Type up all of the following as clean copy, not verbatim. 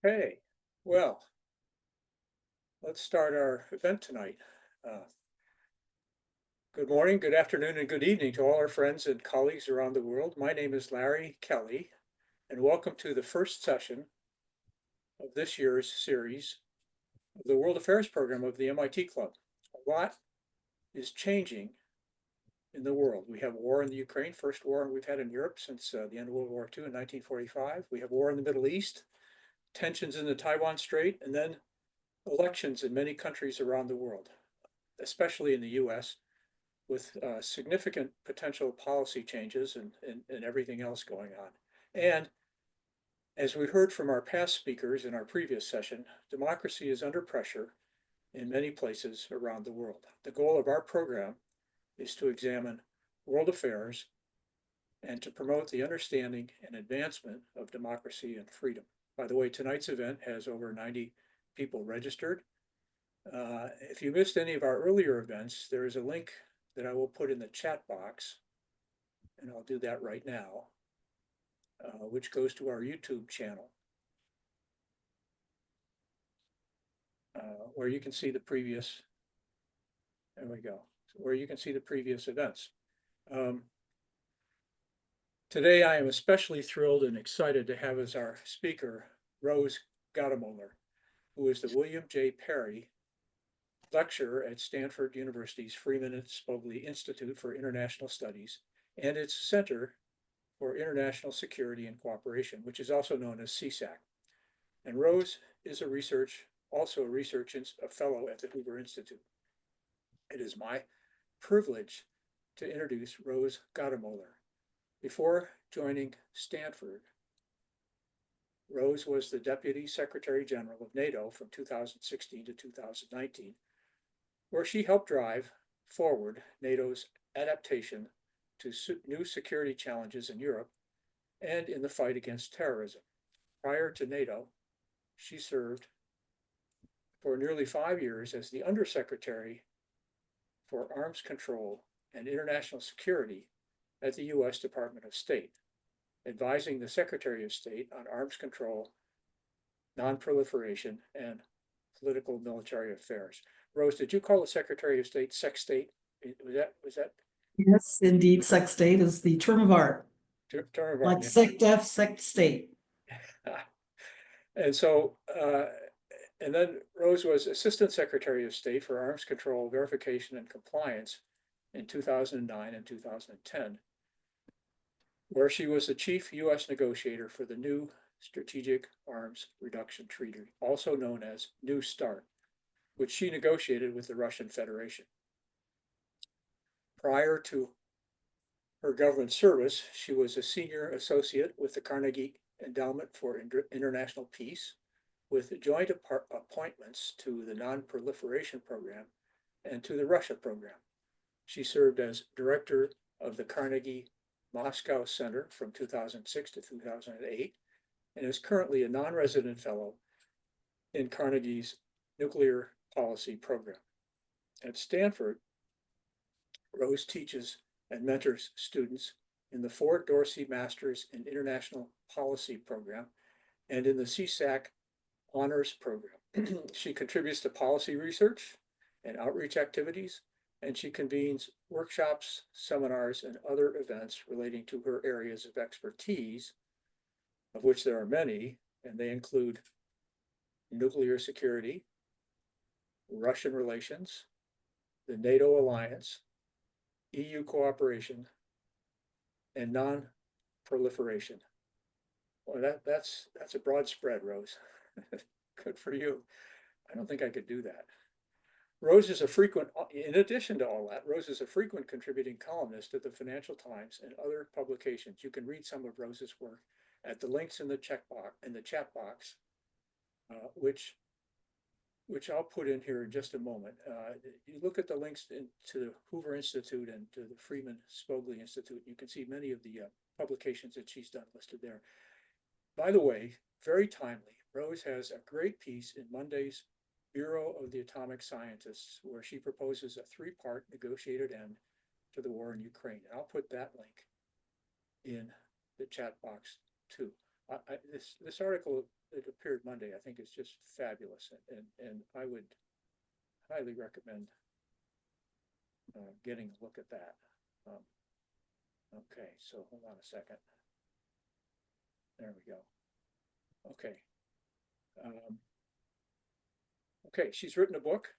Hey, well, let's start our event tonight. Uh, Good morning, good afternoon, and good evening to all our friends and colleagues around the world. My name is Larry Kelly, and welcome to the first session of this year's series of the World Affairs program of the MIT Club. A lot is changing in the world. We have war in the Ukraine, first war we've had in Europe since the end of World War II in 1945. We have war in the Middle East, tensions in the Taiwan Strait, and then elections in many countries around the world, especially in the US, with significant potential policy changes and everything else going on. And as we heard from our past speakers in our previous session, democracy is under pressure in many places around the world. The goal of our program is to examine world affairs and to promote the understanding and advancement of democracy and freedom. By the way, tonight's event has over 90 people registered. If you missed any of our earlier events, there is a link that I will put in the chat box, and I'll do that right now, which goes to our YouTube channel, where you can see the previous, there we go, where you can see the previous events. Today, I am especially thrilled and excited to have as our speaker, Rose Gadamoller, who is the William J. Perry Lecturer at Stanford University's Freeman and Spogli Institute for International Studies and its Center for International Security and Cooperation, which is also known as CSAC. And Rose is also a research fellow at the Hoover Institute. It is my privilege to introduce Rose Gadamoller. Before joining Stanford, Rose was the Deputy Secretary General of NATO from 2016 to 2019, where she helped drive forward NATO's adaptation to new security challenges in Europe and in the fight against terrorism. Prior to NATO, she served for nearly 5 years as the Undersecretary for Arms Control and International Security at the U.S. Department of State, advising the Secretary of State on arms control, nonproliferation, and political military affairs. Rose, did you call the Secretary of State sex state? Was that Yes, indeed, sex state is the term of art, term of art? like sec def, sec state. And so, and then Rose was Assistant Secretary of State for Arms Control, Verification, and Compliance in 2009 and 2010, where she was the chief U.S. negotiator for the new Strategic Arms Reduction Treaty, also known as New START, which she negotiated with the Russian Federation. Prior to her government service, she was a senior associate with the Carnegie Endowment for International Peace, with joint appointments to the Non-Proliferation Program and to the Russia Program. She served as director of the Carnegie Moscow Center from 2006 to 2008 and is currently a non-resident fellow in Carnegie's Nuclear Policy Program. At Stanford, Rose teaches and mentors students in the Ford Dorsey Masters in International Policy Program and in the CSAC Honors Program. She contributes to policy research and outreach activities, and she convenes workshops, seminars, and other events relating to her areas of expertise, of which there are many, and they include nuclear security, Russian relations, the NATO alliance, EU cooperation, and non-proliferation. Well, that's a broad spread, Rose. Good for you. I don't think I could do that. Rose is a frequent, in addition to all that, Rose is a frequent contributing columnist at the Financial Times and other publications. You can read some of Rose's work at the links in the chat box, which I'll put in here in just a moment. You look at the links to the Hoover Institute and to the Freeman Spogli Institute, you can see many of the publications that she's done listed there. By the way, very timely, Rose has a great piece in Monday's Bureau of the Atomic Scientists, where she proposes a three-part negotiated end to the war in Ukraine. And I'll put that link in the chat box too. This article it appeared Monday, I think is just fabulous, and I would highly recommend getting a look at that. Okay, so hold on a second. There we go. Okay. Okay, she's written a book,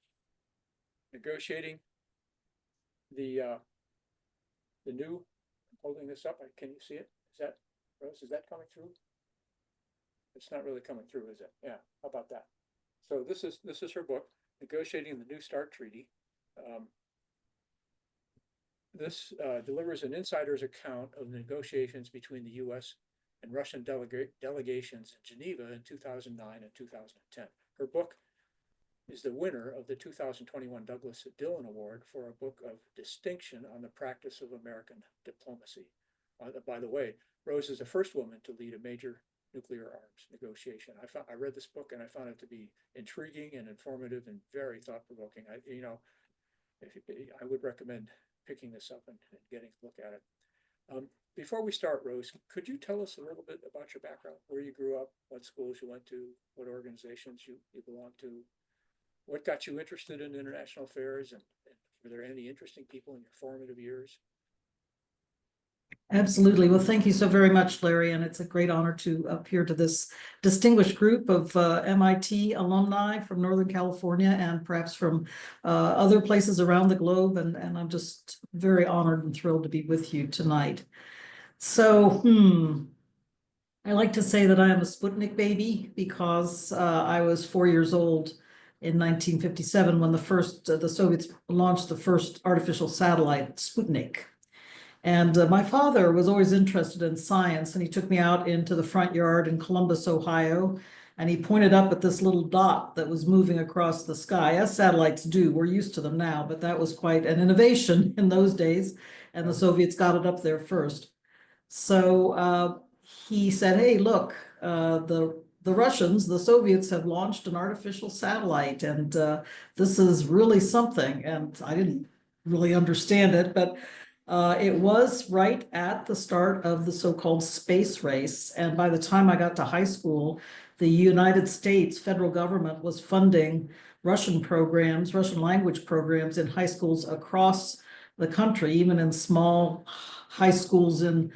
negotiating the new, I'm holding this up, can you see it? Is that, Rose, is that coming through? It's not really coming through, is it? Yeah, how about that? So this is her book, Negotiating the New START Treaty. This delivers an insider's account of the negotiations between the U.S. and Russian delegations in Geneva in 2009 and 2010. Her book is the winner of the 2021 Douglas Dillon Award for a book of distinction on the practice of American diplomacy. By the way, Rose is the first woman to lead a major nuclear arms negotiation. I read this book and I found it to be intriguing and informative and very thought-provoking. I would recommend picking this up and getting a look at it. Before we start, Rose, could you tell us a little bit about your background, where you grew up, what schools you went to, what organizations you belong to, what got you interested in international affairs, and were there any interesting people in your formative years? Absolutely. Well, thank you so very much, Larry. And it's a great honor to appear to this distinguished group of MIT alumni from Northern California and perhaps from other places around the globe. And I'm just very honored and thrilled to be with you tonight. So, I like to say that I am a Sputnik baby because I was 4 years old in 1957 when the Soviets launched the first artificial satellite, Sputnik. And my father was always interested in science, and he took me out into the front yard in Columbus, Ohio, and he pointed up at this little dot that was moving across the sky, as satellites do. We're used to them now, but that was quite an innovation in those days, and the Soviets got it up there first. So he said, hey, look, the Russians, the Soviets have launched an artificial satellite, and this is really something. And I didn't really understand it, but it was right at the start of the so-called space race. And by the time I got to high school, the United States federal government was funding Russian programs, Russian language programs in high schools across the country, even in small high schools in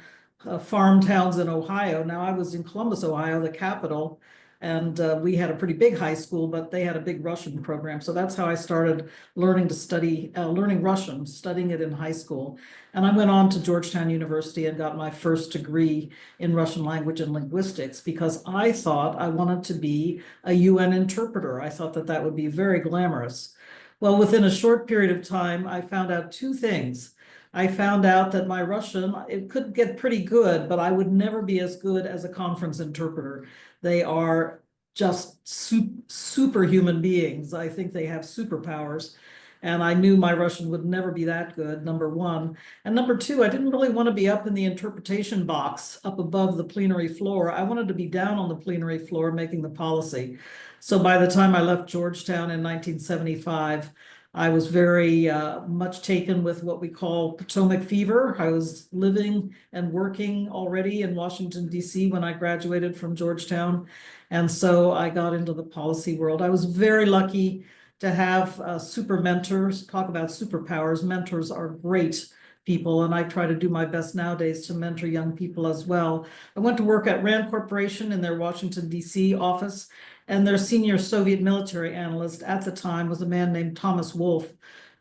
farm towns in Ohio. Now, I was in Columbus, Ohio, the capital, and we had a pretty big high school, but they had a big Russian program. So that's how I started learning to study, learning Russian, studying it in high school. And I went on to Georgetown University and got my first degree in Russian language and linguistics because I thought I wanted to be a UN interpreter. I thought that that would be very glamorous. Well, within a short period of time, I found out two things. I found out that my Russian, it could get pretty good, but I would never be as good as a conference interpreter. They are just superhuman beings. I think they have superpowers. And I knew my Russian would never be that good, number one. And number two, I didn't really want to be up in the interpretation box up above the plenary floor. I wanted to be down on the plenary floor making the policy. So by the time I left Georgetown in 1975, I was very much taken with what we call Potomac fever. I was living and working already in Washington, D.C. when I graduated from Georgetown. And so I got into the policy world. I was very lucky to have super mentors. Talk about superpowers. Mentors are great people, and I try to do my best nowadays to mentor young people as well. I went to work at Rand Corporation in their Washington, D.C. office, and their senior Soviet military analyst at the time was a man named Thomas Wolfe,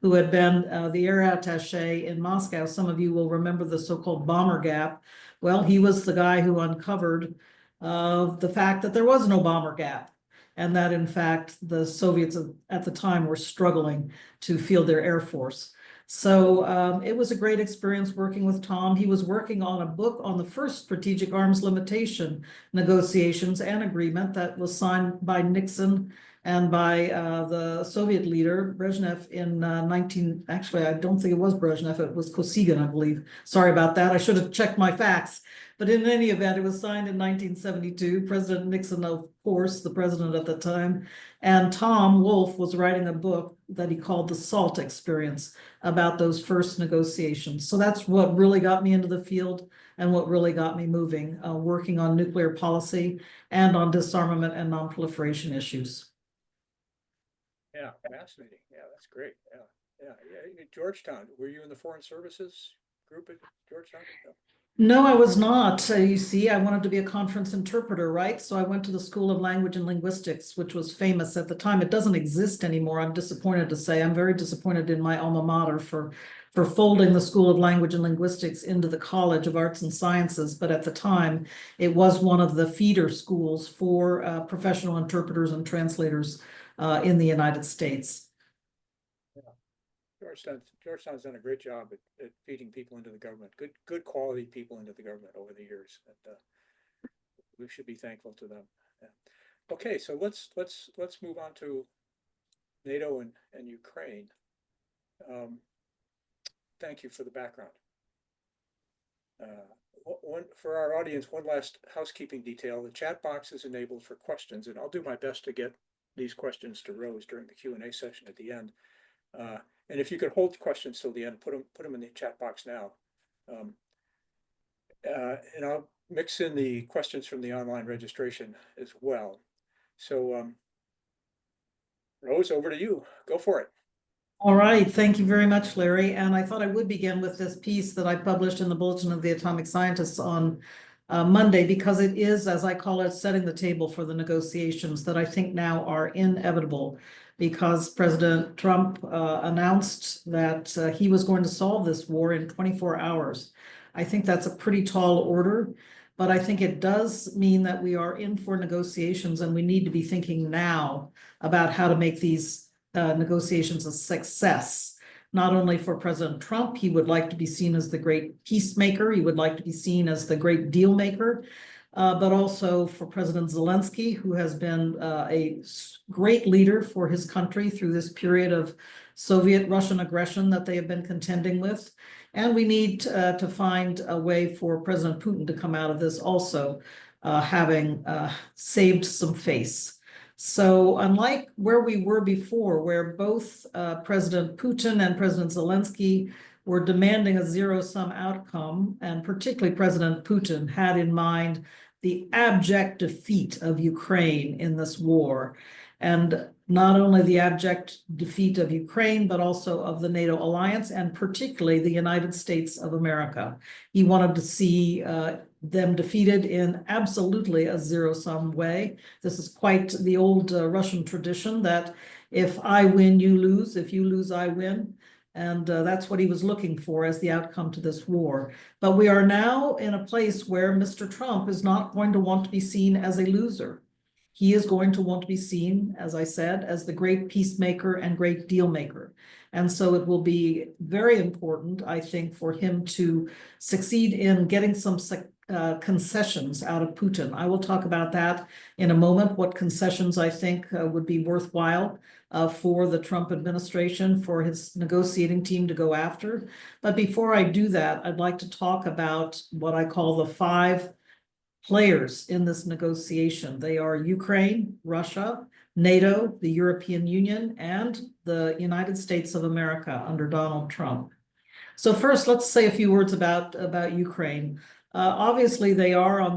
who had been the air attaché in Moscow. Some of you will remember the so-called bomber gap. Well, he was the guy who uncovered the fact that there was no bomber gap, and that in fact the Soviets at the time were struggling to field their air force. So it was a great experience working with Tom. He was working on a book on the first strategic arms limitation negotiations and agreement that was signed by Nixon and by the Soviet leader Brezhnev in actually, I don't think it was Brezhnev, it was Kosygin, I believe. Sorry about that, I should have checked my facts. But in any event, it was signed in 1972. President Nixon, of course, the president at the time, and Tom Wolfe was writing a book that he called The SALT Experience about those first negotiations. So that's what really got me into the field and what really got me moving, working on nuclear policy and on disarmament and nonproliferation issues. Yeah, fascinating. Yeah, that's great. Yeah. Georgetown, were you in the Foreign Services group at Georgetown? No. No, I was not. You see, I wanted to be a conference interpreter, right? So I went to the School of Language and Linguistics, which was famous at the time. It doesn't exist anymore. I'm disappointed to say. I'm very disappointed in my alma mater for folding the School of Language and Linguistics into the College of Arts and Sciences. But at the time, it was one of the feeder schools for professional interpreters and translators in the United States. Georgetown's done a great job at feeding people into the government, good quality people into the government over the years, and we should be thankful to them. Yeah. Okay, so let's move on to NATO and Ukraine. Thank you for the background. For our audience, one last housekeeping detail: the chat box is enabled for questions, and I'll do my best to get these questions to Rose during the Q&A session at the end. And if you could hold questions till the end, put them in the chat box now. And I'll mix in the questions from the online registration as well. So, Rose, over to you. Go for it. All right, thank you very much, Larry. And I thought I would begin with this piece that I published in the Bulletin of the Atomic Scientists on Monday, because it is, as I call it, setting the table for the negotiations that I think now are inevitable, because President Trump announced that he was going to solve this war in 24 hours. I think that's a pretty tall order, but I think it does mean that we are in for negotiations, and we need to be thinking now about how to make these negotiations a success. Not only for President Trump, he would like to be seen as the great peacemaker, he would like to be seen as the great deal maker, but also for President Zelensky, who has been a great leader for his country through this period of Soviet-Russian aggression that they have been contending with. And we need to find a way for President Putin to come out of this also, having saved some face. So unlike where we were before, where both President Putin and President Zelensky were demanding a zero-sum outcome, and particularly President Putin had in mind the abject defeat of Ukraine in this war, and not only the abject defeat of Ukraine, but also of the NATO alliance, and particularly the United States of America. He wanted to see them defeated in absolutely a zero-sum way. This is quite the old Russian tradition that if I win, you lose. If you lose, I win. And that's what he was looking for as the outcome to this war. But we are now in a place where Mr. Trump is not going to want to be seen as a loser. He is going to want to be seen, as I said, as the great peacemaker and great deal maker. And so it will be very important, I think, for him to succeed in getting some concessions out of Putin. I will talk about that in a moment, what concessions I think would be worthwhile for the Trump administration, for his negotiating team to go after. But before I do that, I'd like to talk about what I call the 5 players in this negotiation. They are Ukraine, Russia, NATO, the European Union, and the United States of America under Donald Trump. So first, let's say a few words about Ukraine. Obviously, they are on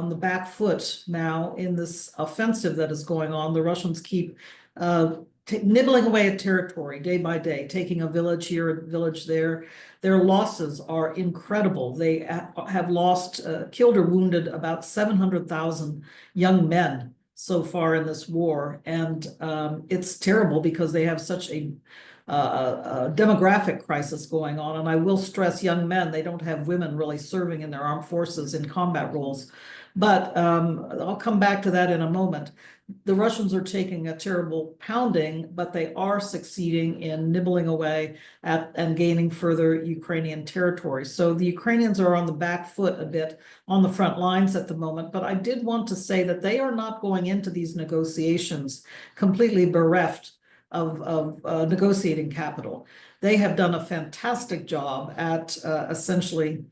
the back foot now in this offensive that is going on. The Russians keep nibbling away at territory day by day, taking a village here, a village there. Their losses are incredible. They have lost, killed or wounded about 700,000 young men so far in this war. And it's terrible because they have such a demographic crisis going on. And I will stress young men, they don't have women really serving in their armed forces in combat roles. But I'll come back to that in a moment. The Russians are taking a terrible pounding, but they are succeeding in nibbling away at and gaining further Ukrainian territory. So the Ukrainians are on the back foot a bit on the front lines at the moment. But I did want to say that they are not going into these negotiations completely bereft of negotiating capital. They have done a fantastic job at essentially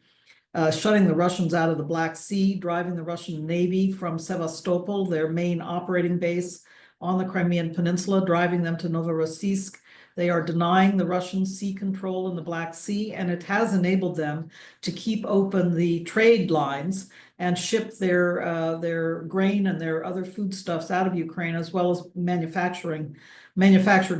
shutting the Russians out of the Black Sea, driving the Russian Navy from Sevastopol, their main operating base on the Crimean Peninsula, driving them to Novorossiysk. They are denying the Russian sea control in the Black Sea, and it has enabled them to keep open the trade lines and ship their grain and their other foodstuffs out of Ukraine, as well as manufactured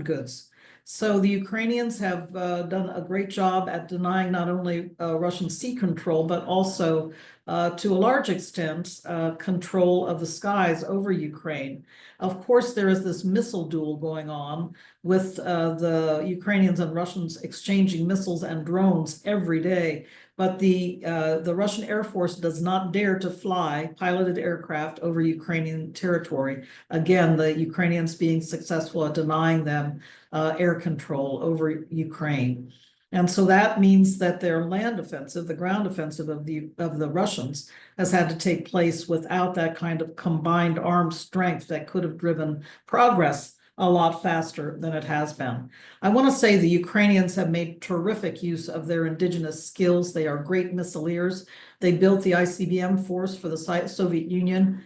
goods. So the Ukrainians have done a great job at denying not only Russian sea control, but also to a large extent, control of the skies over Ukraine. Of course, there is this missile duel going on with the Ukrainians and Russians exchanging missiles and drones every day. But the Russian Air Force does not dare to fly piloted aircraft over Ukrainian territory. Again, the Ukrainians being successful at denying them air control over Ukraine. And so that means that their land offensive, the ground offensive of the Russians, has had to take place without that kind of combined armed strength that could have driven progress a lot faster than it has been. I want to say the Ukrainians have made terrific use of their indigenous skills. They are great missileers. They built the ICBM force for the Soviet Union.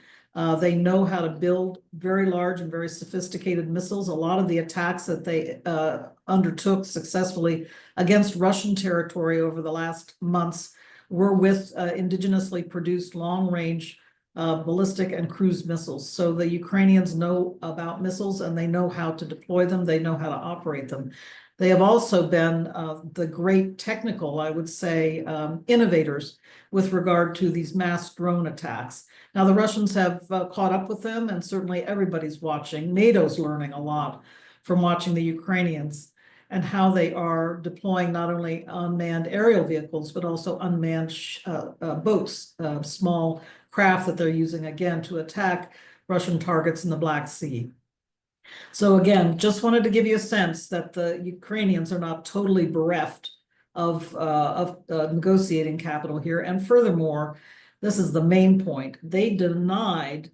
They know how to build very large and very sophisticated missiles. A lot of the attacks that they undertook successfully against Russian territory over the last months were with indigenously produced long-range ballistic and cruise missiles. So the Ukrainians know about missiles and they know how to deploy them. They know how to operate them. They have also been the great technical, I would say, innovators with regard to these mass drone attacks. Now, the Russians have caught up with them, and certainly everybody's watching. NATO's learning a lot from watching the Ukrainians and how they are deploying not only unmanned aerial vehicles, but also unmanned boats, small craft that they're using, again, to attack Russian targets in the Black Sea. So again, just wanted to give you a sense that the Ukrainians are not totally bereft of negotiating capital here. And furthermore, this is the main point, they denied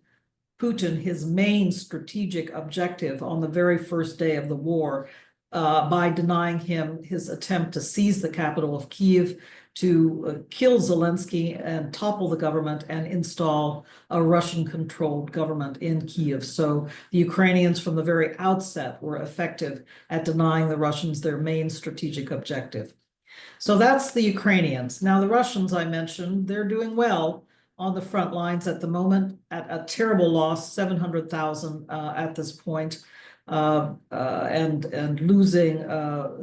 Putin his main strategic objective on the very first day of the war by denying him his attempt to seize the capital of Kyiv, to kill Zelensky and topple the government and install a Russian-controlled government in Kyiv. So the Ukrainians from the very outset were effective at denying the Russians their main strategic objective. So that's the Ukrainians. Now, the Russians, I mentioned, they're doing well on the front lines at the moment, at a terrible loss, 700,000 at this point, and losing,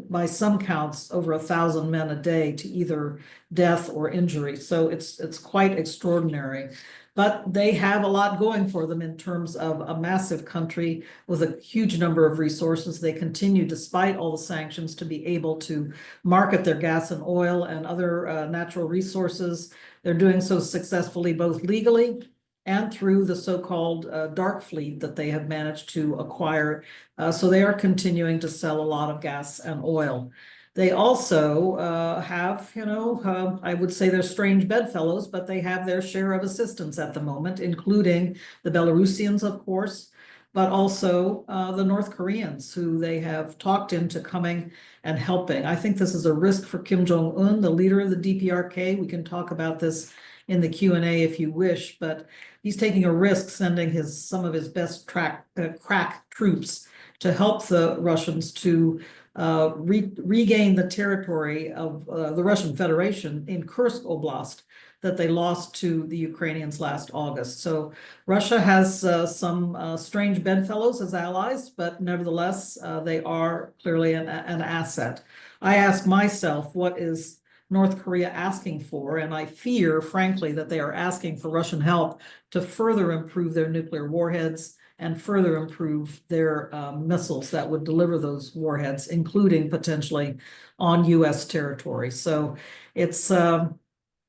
by some counts, over 1,000 men a day to either death or injury. So it's quite extraordinary. But they have a lot going for them in terms of a massive country with a huge number of resources. They continue, despite all the sanctions, to be able to market their gas and oil and other natural resources. They're doing so successfully, both legally and through the so-called dark fleet that they have managed to acquire. So they are continuing to sell a lot of gas and oil. They also have, I would say they're strange bedfellows, but they have their share of assistance at the moment, including the Belarusians, of course, but also the North Koreans, who they have talked into coming and helping. I think this is a risk for Kim Jong-un, the leader of the DPRK. We can talk about this in the Q&A if you wish, but he's taking a risk sending some of his best crack troops to help the Russians to regain the territory of the Russian Federation in Kursk Oblast that they lost to the Ukrainians last August. So Russia has some strange bedfellows as allies, but nevertheless, they are clearly an asset. I ask myself, what is North Korea asking for? And I fear, frankly, that they are asking for Russian help to further improve their nuclear warheads and further improve their missiles that would deliver those warheads, including potentially on U.S. territory. So it's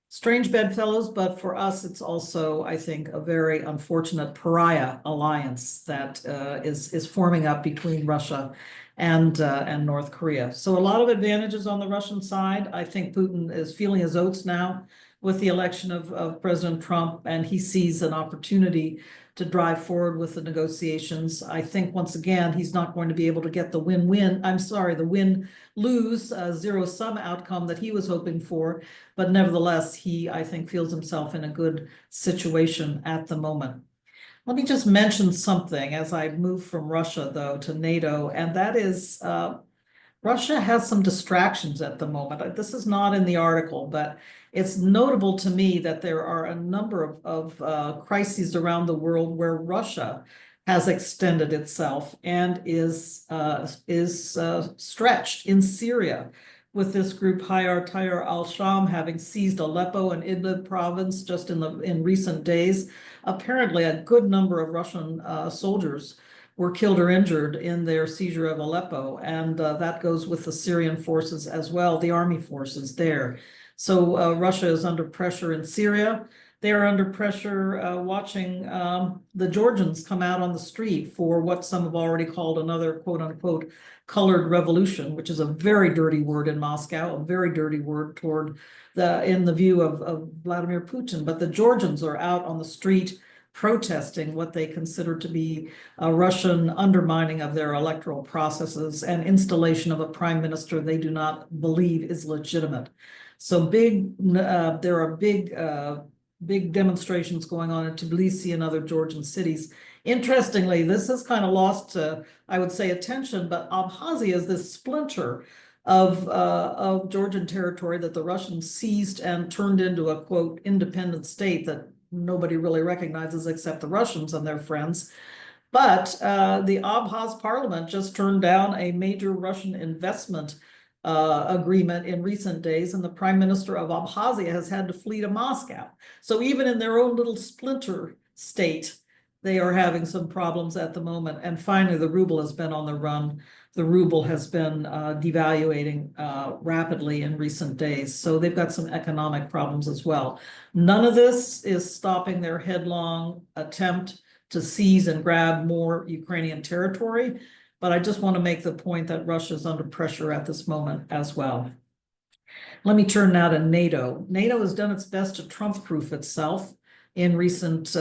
strange bedfellows, but for us, it's also, I think, a very unfortunate pariah alliance that is forming up between Russia and North Korea. So a lot of advantages on the Russian side. I think Putin is feeling his oats now with the election of President Trump, and he sees an opportunity to drive forward with the negotiations. I think, once again, he's not going to be able to get the the win-lose zero-sum outcome that he was hoping for. But nevertheless, he, I think, feels himself in a good situation at the moment. Let me just mention something as I move from Russia, though, to NATO, and that is Russia has some distractions at the moment. This is not in the article, but it's notable to me that there are a number of crises around the world where Russia has extended itself and is stretched. In Syria, with this group Hayat Tahrir al-Sham having seized Aleppo and Idlib province just in recent days. Apparently, a good number of Russian soldiers were killed or injured in their seizure of Aleppo, and that goes with the Syrian forces as well, the army forces there. So Russia is under pressure in Syria. They are under pressure watching the Georgians come out on the street for what some have already called another quote unquote colored revolution, which is a very dirty word in Moscow, a very dirty word in the view of Vladimir Putin. But the Georgians are out on the street protesting what they consider to be a Russian undermining of their electoral processes and installation of a prime minister they do not believe is legitimate. So there are big demonstrations going on in Tbilisi and other Georgian cities. Interestingly, this has kind of lost, I would say, attention, but Abkhazia is this splinter of Georgian territory that the Russians seized and turned into a, quote, independent state that nobody really recognizes except the Russians and their friends. But the Abkhaz parliament just turned down a major Russian investment agreement in recent days, and the prime minister of Abkhazia has had to flee to Moscow. So even in their own little splinter state, they are having some problems at the moment. And finally, the ruble has been on the run. The ruble has been devaluating rapidly in recent days. So they've got some economic problems as well. None of this is stopping their headlong attempt to seize and grab more Ukrainian territory. But I just want to make the point that Russia is under pressure at this moment as well. Let me turn now to NATO. NATO has done its best to Trump-proof itself in recent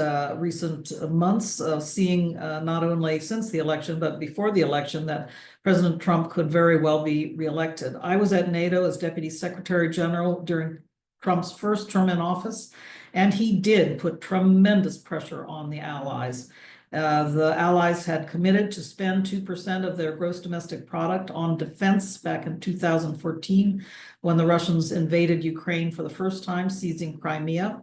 months, seeing not only since the election, but before the election, that President Trump could very well be reelected. I was at NATO as Deputy Secretary General during Trump's first term in office, and he did put tremendous pressure on the allies. The allies had committed to spend 2% of their gross domestic product on defense back in 2014, when the Russians invaded Ukraine for the first time, seizing Crimea.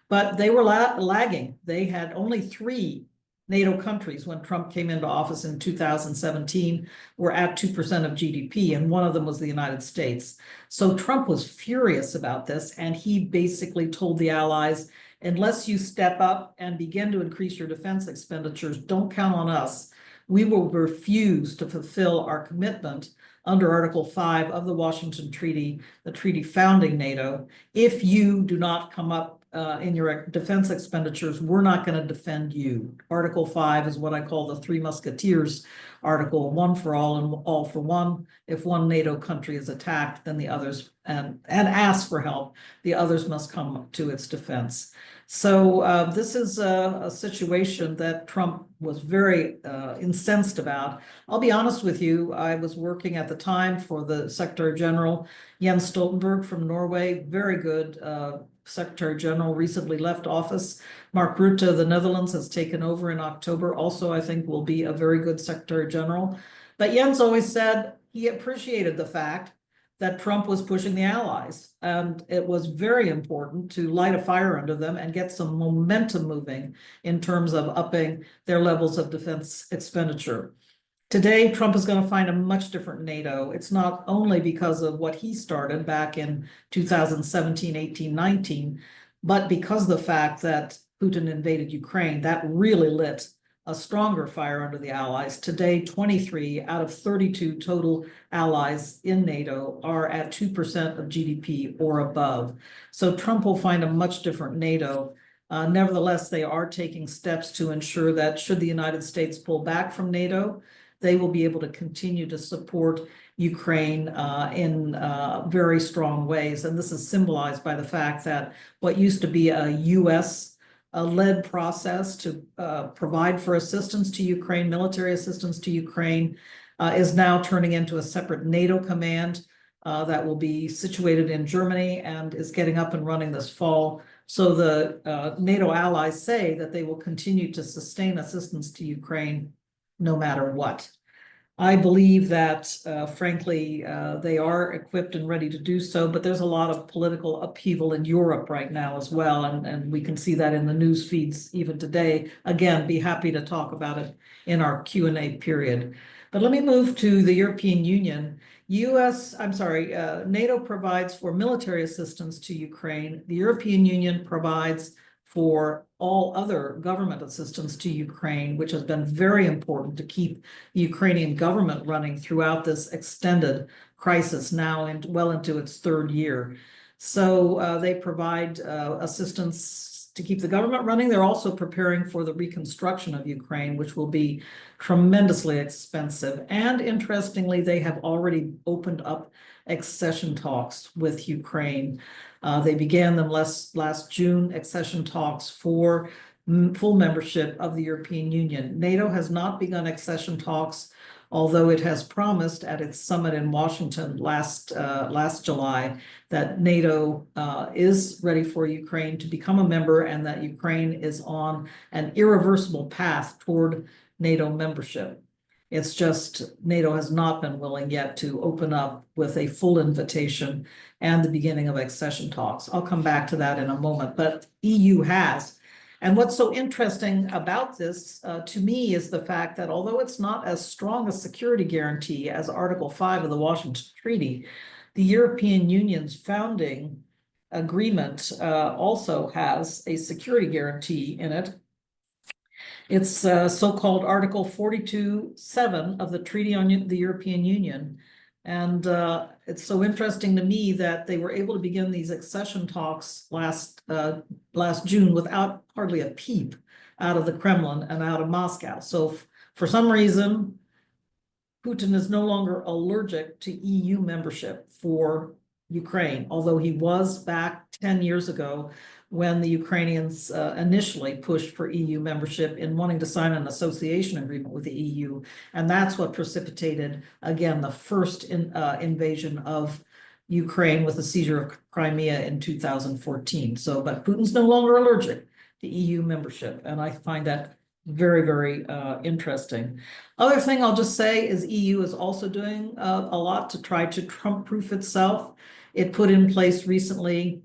But they were lagging. They had only 3 NATO countries when Trump came into office in 2017 were at 2% of GDP, and one of them was the United States. So Trump was furious about this, and he basically told the allies, unless you step up and begin to increase your defense expenditures, don't count on us. We will refuse to fulfill our commitment under Article 5 of the Washington Treaty, the treaty founding NATO. If you do not come up in your defense expenditures, we're not going to defend you. Article 5 is what I call the Three Musketeers article: one for all and all for one. If one NATO country is attacked, then the others, and asks for help, the others must come to its defense. So this is a situation that Trump was very incensed about. I'll be honest with you, I was working at the time for the Secretary General, Jens Stoltenberg from Norway, very good Secretary General, recently left office. Mark Rutte of the Netherlands has taken over in October. Also, I think will be a very good Secretary General. But Jens always said he appreciated the fact that Trump was pushing the allies, and it was very important to light a fire under them and get some momentum moving in terms of upping their levels of defense expenditure. Today, Trump is going to find a much different NATO. It's not only because of what he started back in 2017, 18, 19, but because of the fact that Putin invaded Ukraine. That really lit a stronger fire under the allies. Today, 23 out of 32 total allies in NATO are at 2% of GDP or above. So Trump will find a much different NATO. Nevertheless, they are taking steps to ensure that should the United States pull back from NATO, they will be able to continue to support Ukraine in very strong ways. And this is symbolized by the fact that what used to be a US-led process to provide for assistance to Ukraine, military assistance to Ukraine, is now turning into a separate NATO command that will be situated in Germany and is getting up and running this fall. So the NATO allies say that they will continue to sustain assistance to Ukraine no matter what. I believe that, frankly, they are equipped and ready to do so, but there's a lot of political upheaval in Europe right now as well, and we can see that in the news feeds even today. Again, be happy to talk about it in our Q&A period. But let me move to the European Union. NATO provides for military assistance to Ukraine. The European Union provides for all other government assistance to Ukraine, which has been very important to keep the Ukrainian government running throughout this extended crisis, now well into its third year. So they provide assistance to keep the government running. They're also preparing for the reconstruction of Ukraine, which will be tremendously expensive. And interestingly, they have already opened up accession talks with Ukraine. They began them last June, accession talks for full membership of the European Union. NATO has not begun accession talks, although it has promised at its summit in Washington last July that NATO is ready for Ukraine to become a member and that Ukraine is on an irreversible path toward NATO membership. It's just NATO has not been willing yet to open up with a full invitation and the beginning of accession talks. I'll come back to that in a moment, but EU has. And what's so interesting about this to me is the fact that although it's not as strong a security guarantee as Article 5 of the Washington Treaty, the European Union's founding agreement also has a security guarantee in it. It's so-called Article 42.7 of the Treaty on the European Union. And it's so interesting to me that they were able to begin these accession talks last June without hardly a peep out of the Kremlin and out of Moscow. So for some reason, Putin is no longer allergic to EU membership for Ukraine, although he was back 10 years ago when the Ukrainians initially pushed for EU membership in wanting to sign an association agreement with the EU. And that's what precipitated, again, the first invasion of Ukraine with the seizure of Crimea in 2014. So, but Putin's no longer allergic to EU membership. And I find that very, very interesting. Other thing I'll just say is EU is also doing a lot to try to Trump-proof itself. It put in place recently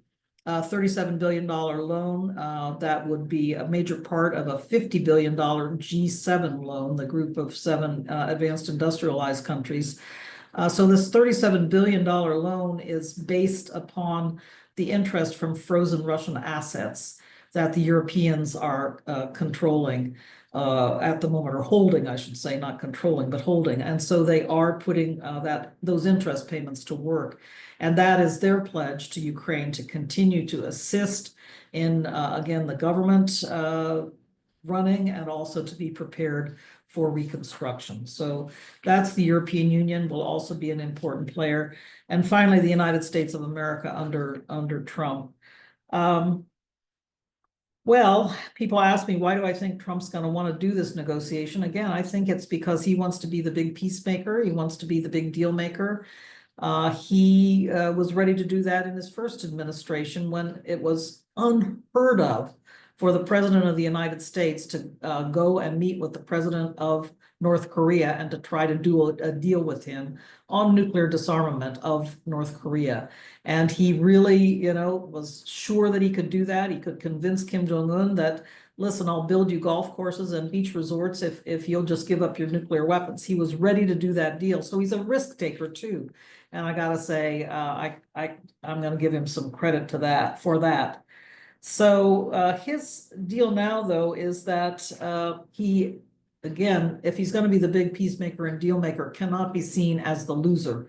$37 billion loan that would be a major part of a $50 billion G7 loan, the group of 7 advanced industrialized countries. So this $37 billion loan is based upon the interest from frozen Russian assets that the Europeans are controlling at the moment, or holding, I should say, not controlling, but holding. And so they are putting those interest payments to work. And that is their pledge to Ukraine to continue to assist in, again, the government running and also to be prepared for reconstruction. So that's the European Union, will also be an important player. And finally, the United States of America under Trump. Well, people ask me, why do I think Trump's going to want to do this negotiation? Again, I think it's because he wants to be the big peacemaker. He wants to be the big deal maker. He was ready to do that in his first administration when it was unheard of for the president of the United States to go and meet with the president of North Korea and to try to do a deal with him on nuclear disarmament of North Korea. And he really, was sure that he could do that. He could convince Kim Jong-un that, listen, I'll build you golf courses and beach resorts if you'll just give up your nuclear weapons. He was ready to do that deal. So he's a risk taker too. And I gotta say, I'm gonna give him some credit for that. So his deal now, though, is that he, again, if he's going to be the big peacemaker and deal maker, cannot be seen as the loser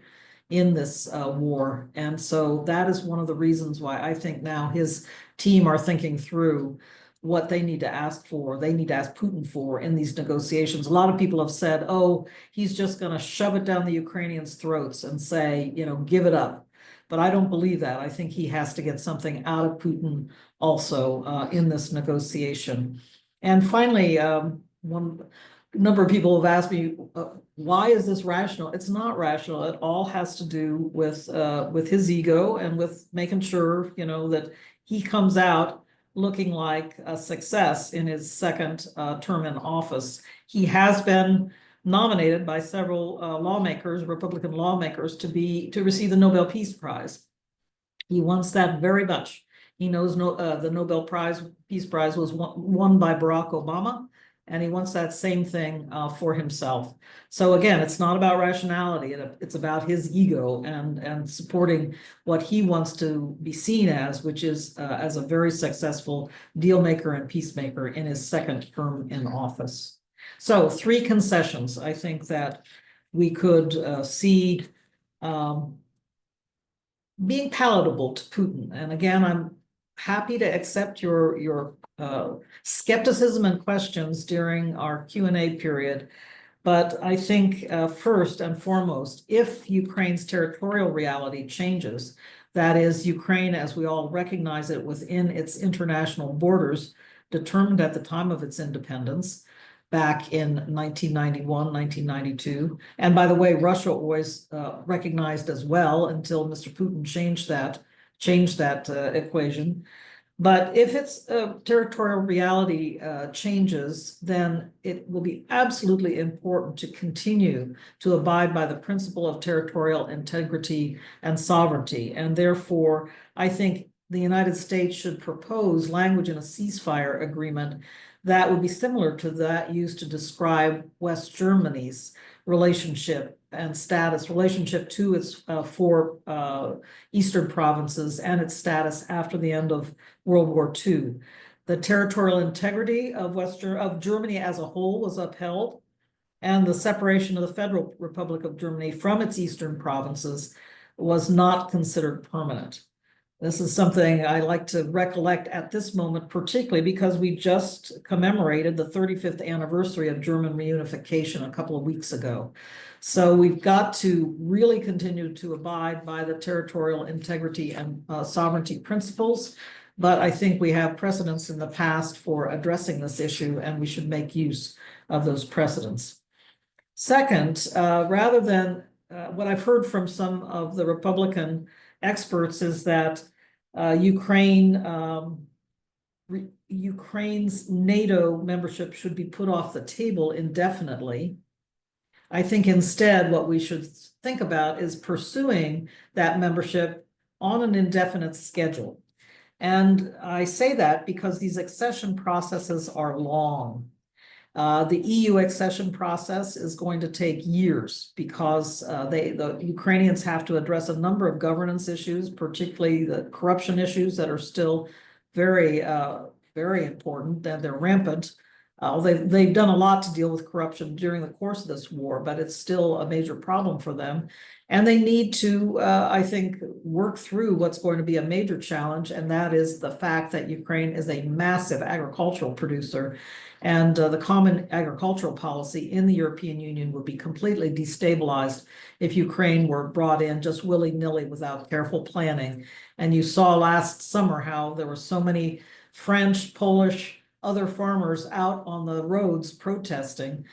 in this war. And so that is one of the reasons why I think now his team are thinking through what they need to ask for. They need to ask Putin for in these negotiations. A lot of people have said, oh, he's just going to shove it down the Ukrainians' throats and say, give it up. But I don't believe that. I think he has to get something out of Putin also in this negotiation. And finally, one number of people have asked me, why is this rational? It's not rational. It all has to do with his ego and with making sure, that he comes out looking like a success in his second term in office. He has been nominated by several lawmakers, Republican lawmakers, to receive the Nobel Peace Prize. He wants that very much. He knows the Nobel Peace Prize was won by Barack Obama, and he wants that same thing for himself. So again, it's not about rationality. It's about his ego and supporting what he wants to be seen as, which is as a very successful deal maker and peacemaker in his second term in office. So 3 concessions, I think, that we could see being palatable to Putin. And again, I'm happy to accept your skepticism and questions during our Q&A period. But I think first and foremost, if Ukraine's territorial reality changes, that is, Ukraine, as we all recognize it within its international borders, determined at the time of its independence, back in 1991, 1992. And by the way, Russia always recognized as well until Mr. Putin changed that equation. But if its territorial reality changes, then it will be absolutely important to continue to abide by the principle of territorial integrity and sovereignty. And therefore, I think the United States should propose language in a ceasefire agreement that would be similar to that used to describe West Germany's relationship and relationship to its 4 eastern provinces and its status after the end of World War II. The territorial integrity of Germany as a whole was upheld, and the separation of the Federal Republic of Germany from its eastern provinces was not considered permanent. This is something I like to recollect at this moment, particularly because we just commemorated the 35th anniversary of German reunification a couple of weeks ago. So we've got to really continue to abide by the territorial integrity and sovereignty principles. But I think we have precedents in the past for addressing this issue, and we should make use of those precedents. Second, rather than what I've heard from some of the Republican experts is that Ukraine's NATO membership should be put off the table indefinitely. I think instead what we should think about is pursuing that membership on an indefinite schedule. And I say that because these accession processes are long. The EU accession process is going to take years because the Ukrainians have to address a number of governance issues, particularly the corruption issues that are still very, very important, and they're rampant. They've done a lot to deal with corruption during the course of this war, but it's still a major problem for them. And they need to, I think, work through what's going to be a major challenge, and that is the fact that Ukraine is a massive agricultural producer. And the common agricultural policy in the European Union would be completely destabilized if Ukraine were brought in just willy-nilly without careful planning. And you saw last summer how there were so many French, Polish, other farmers out on the roads protesting,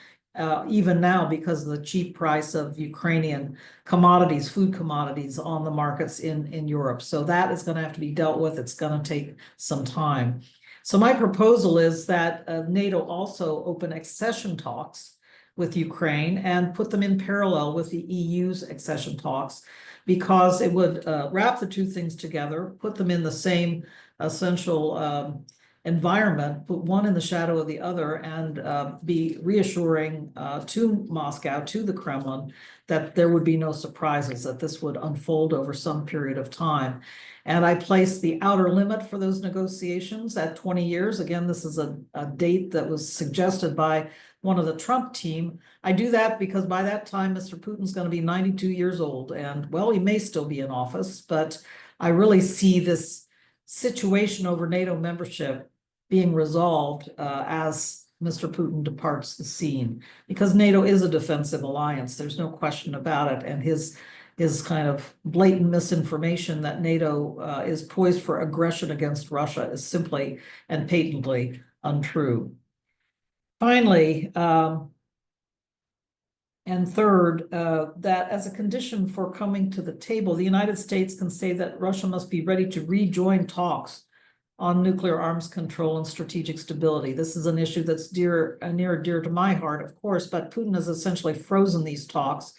even now because of the cheap price of Ukrainian commodities, food commodities on the markets in Europe. So that is going to have to be dealt with. It's going to take some time. So my proposal is that NATO also open accession talks with Ukraine and put them in parallel with the EU's accession talks, because it would wrap the 2 things together, put them in the same essential environment, put one in the shadow of the other, and be reassuring to Moscow, to the Kremlin, that there would be no surprises, that this would unfold over some period of time. And I placed the outer limit for those negotiations at 20 years. Again, this is a date that was suggested by one of the Trump team. I do that because by that time, Mr. Putin's going to be 92 years old. And, well, he may still be in office, but I really see this situation over NATO membership being resolved as Mr. Putin departs the scene, because NATO is a defensive alliance. There's no question about it. And his kind of blatant misinformation that NATO is poised for aggression against Russia is simply and patently untrue. Finally, and third, that as a condition for coming to the table, the United States can say that Russia must be ready to rejoin talks on nuclear arms control and strategic stability. This is an issue that's near and dear to my heart, of course, but Putin has essentially frozen these talks,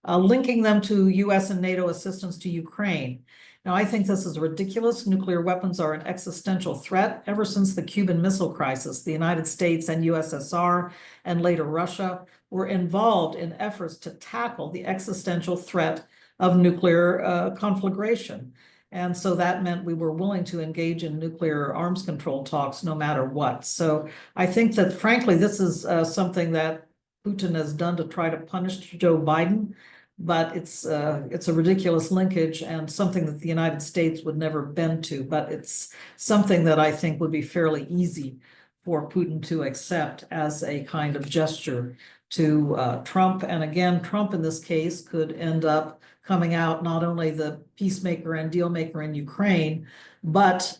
linking them to US and NATO assistance to Ukraine. Now, I think this is ridiculous. Nuclear weapons are an existential threat. Ever since the Cuban Missile Crisis, the United States and USSR, and later Russia, were involved in efforts to tackle the existential threat of nuclear conflagration. And so that meant we were willing to engage in nuclear arms control talks no matter what. So I think that, frankly, this is something that Putin has done to try to punish Joe Biden, but it's a ridiculous linkage and something that the United States would never bend to. But it's something that I think would be fairly easy for Putin to accept as a kind of gesture to Trump. And again, Trump in this case could end up coming out not only the peacemaker and deal maker in Ukraine, but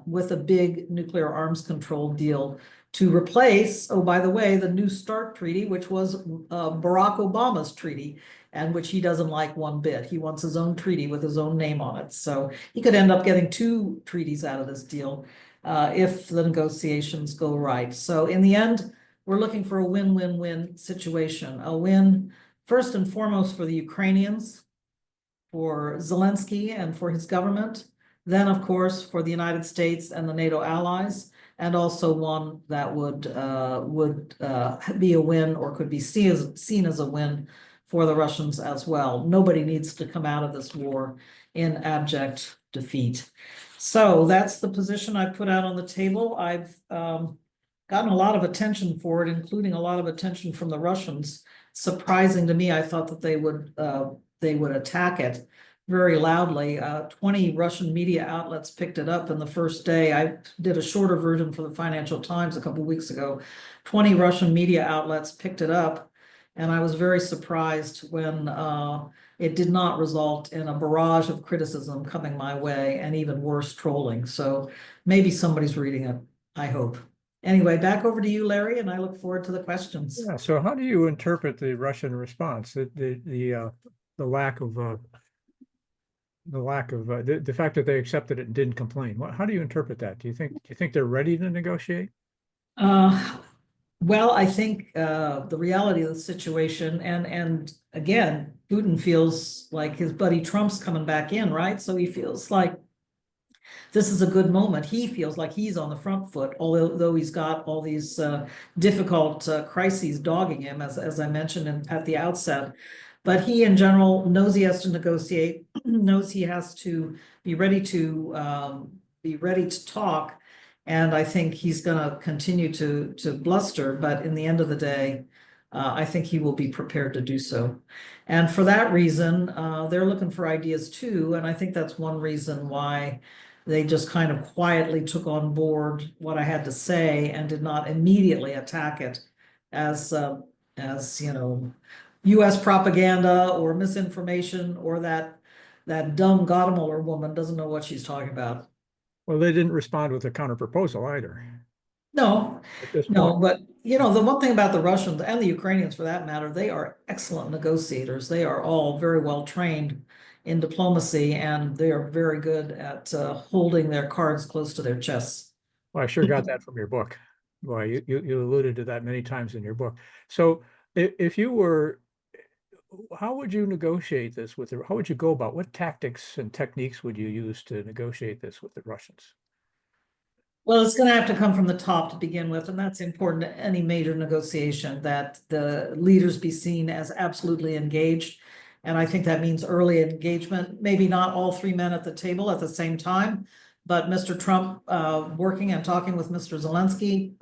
with a big nuclear arms control deal to replace, oh, by the way, the New START treaty, which was Barack Obama's treaty, and which he doesn't like one bit. He wants his own treaty with his own name on it. So he could end up getting two treaties out of this deal if the negotiations go right. So in the end, we're looking for a win-win-win situation. A win, first and foremost, for the Ukrainians, for Zelensky and for his government, then, of course, for the United States and the NATO allies, and also one that would be a win or could be seen as a win for the Russians as well. Nobody needs to come out of this war in abject defeat. So that's the position I put out on the table. I've gotten a lot of attention for it, including a lot of attention from the Russians. Surprising to me, I thought that they would attack it very loudly. 20 Russian media outlets picked it up in the first day. I did a shorter version for the Financial Times a couple of weeks ago. 20 Russian media outlets picked it up, and I was very surprised when it did not result in a barrage of criticism coming my way and even worse, trolling. So maybe somebody's reading it, I hope. Anyway, back over to you, Larry, and I look forward to the questions. Yeah. So how do you interpret the Russian response? The lack of the fact that they accepted it and didn't complain. How do you interpret that? Do you think they're ready to negotiate? Well, I think the reality of the situation, and again, Putin feels like his buddy Trump's coming back in, right? So he feels like this is a good moment. He feels like he's on the front foot, although he's got all these difficult crises dogging him, as I mentioned at the outset. But he, in general, knows he has to negotiate, knows he has to be ready to talk, and I think he's going to continue to bluster. But in the end of the day, I think he will be prepared to do so. And for that reason, they're looking for ideas too. And I think that's one reason why they just kind of quietly took on board what I had to say and did not immediately attack it as you know, U.S. propaganda or misinformation, or that dumb Gadamer woman doesn't know what she's talking about. Well, they didn't respond with a counterproposal either. No, At this no, point. but you know, the one thing about the Russians and the Ukrainians for that matter, they are excellent negotiators. They are all very well trained in diplomacy, and they are very good at holding their cards close to their chests. Well, I sure got that from your book. Boy, you alluded to that many times in your book. So if you were, how would you negotiate this with how would you go about, what tactics and techniques would you use to negotiate this with the Russians? Well, it's going to have to come from the top to begin with, and that's important to any major negotiation, that the leaders be seen as absolutely engaged. And I think that means early engagement, maybe not all three men at the table at the same time, but Mr. Trump working and talking with Mr. Zelensky,